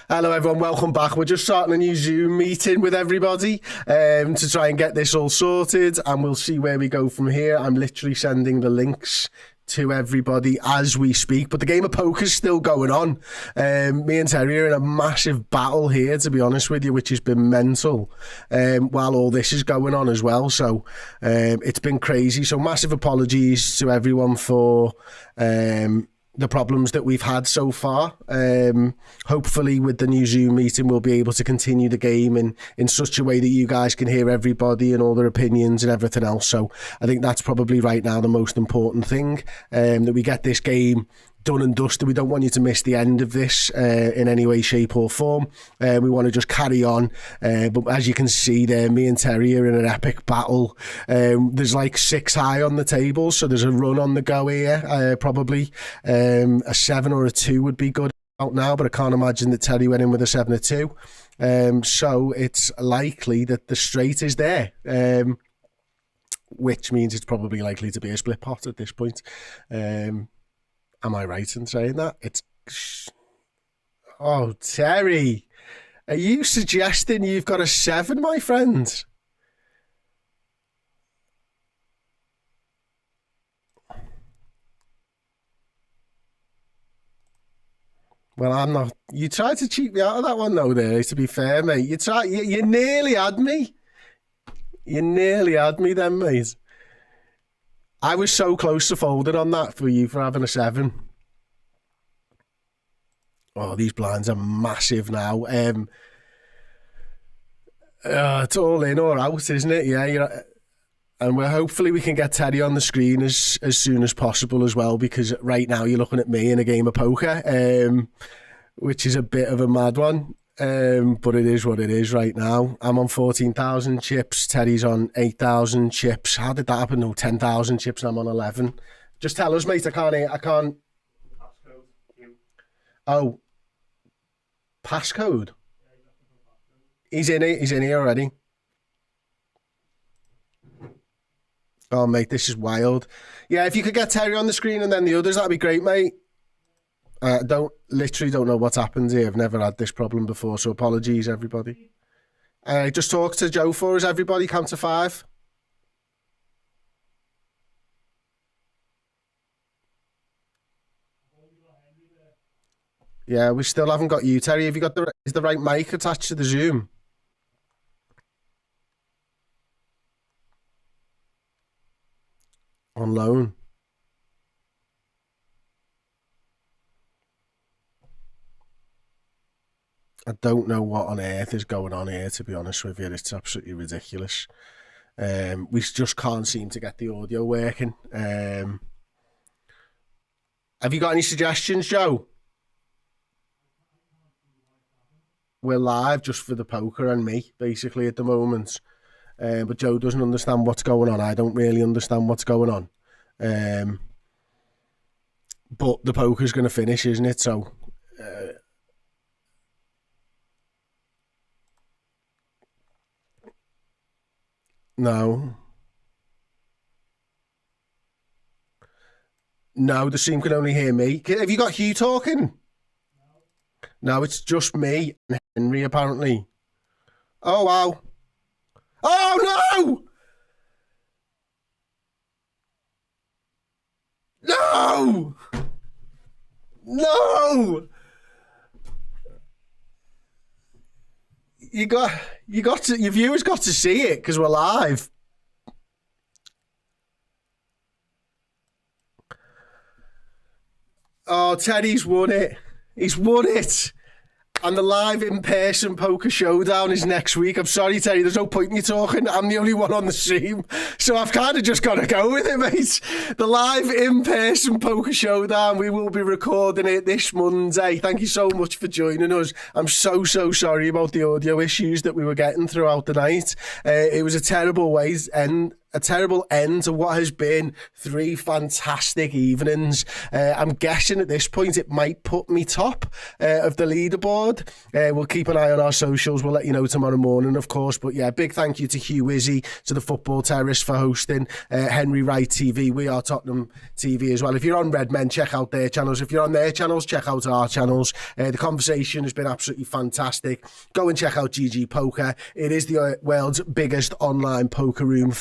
Hello, everyone. Welcome back. We're just starting a new Zoom meeting with everybody to try and get this all sorted, and we'll see where we go from here. I'm literally sending the links to everybody as we speak, but the game of poker's still going on. Me and Terry are in a massive battle here, to be honest with you, which has been mental while all this is going on as well. So it's been crazy. So massive apologies to everyone for the problems that we've had so far. Hopefully with the new Zoom meeting, we'll be able to continue the game in such a way that you guys can hear everybody and all their opinions and everything else. So I think that's probably right now the most important thing, that we get this game done and dusted. We don't want you to miss the end of this in any way, shape or form. We want to just carry on. But as you can see there, me and Terry are in an epic battle. There's like 6 high on the table, so there's a run on the go here. Probably a 7 or a 2 would be good out now, but I can't imagine that Terry went in with a 7 or 2. So it's likely that the straight is there. Which means it's probably likely to be a split pot at this point. Am I right in saying that? Oh, Terry, are you suggesting you've got a 7, my friend? Well, I'm not. You tried to cheat me out of that one, though, there, to be fair, mate. You nearly had me. You nearly had me then, mate. I was so close to folding on that for you for having a 7. Oh, these blinds are massive now. It's all in or out, isn't it? Yeah, and hopefully we can get Terry on the screen as soon as possible as well, because right now you're looking at me in a game of poker, which is a bit of a mad one. But it is what it is right now. I'm on 14,000 chips. Terry's on 8,000 chips. How did that happen? No, 10,000 chips and I'm on 11. Just tell us, mate. I can't. Oh, passcode. He's in it. He's in here already. Oh, mate, this is wild. Yeah, if you could get Terry on the screen and then the others, that'd be great, mate. Literally don't know what's happened here. I've never had this problem before, so apologies, everybody. Just talk to Joe for us, everybody. Count to 5. Yeah, we still haven't got you, Terry. Have you got is the right mic attached to the Zoom? On loan. I don't know what on earth is going on here, to be honest with you. It's absolutely ridiculous. We just can't seem to get the audio working. Have you got any suggestions, Joe? We're live just for the poker and me, basically, at the moment. But Joe doesn't understand what's going on. I don't really understand what's going on. But the poker's going to finish, isn't it? So... No, the stream can only hear me. Have you got Hugh talking? No, it's just me and Henry, apparently. Oh, wow. Oh, no! No! Your viewers got to see it because we're live. Oh, Teddy's won it. He's won it. And the live in-person poker showdown is next week. I'm sorry, Terry, there's no point in you talking. I'm the only one on the stream. So I've kind of just got to go with it, mate. The live in-person poker showdown, we will be recording it this Monday. Thank you so much for joining us. I'm so sorry about the audio issues that we were getting throughout the night. It was a terrible end to what has been 3 fantastic evenings. I'm guessing at this point it might put me top of the leaderboard. We'll keep an eye on our socials. We'll let you know tomorrow morning, of course. But yeah, big thank you to Hugh Wizzy, to the Football Terrace for hosting, Henry Wright TV. We are Tottenham TV as well. If you're on Red Men, check out their channels. If you're on their channels, check out our channels. The conversation has been absolutely fantastic. Go and check out GG Poker. It is the world's biggest online poker room.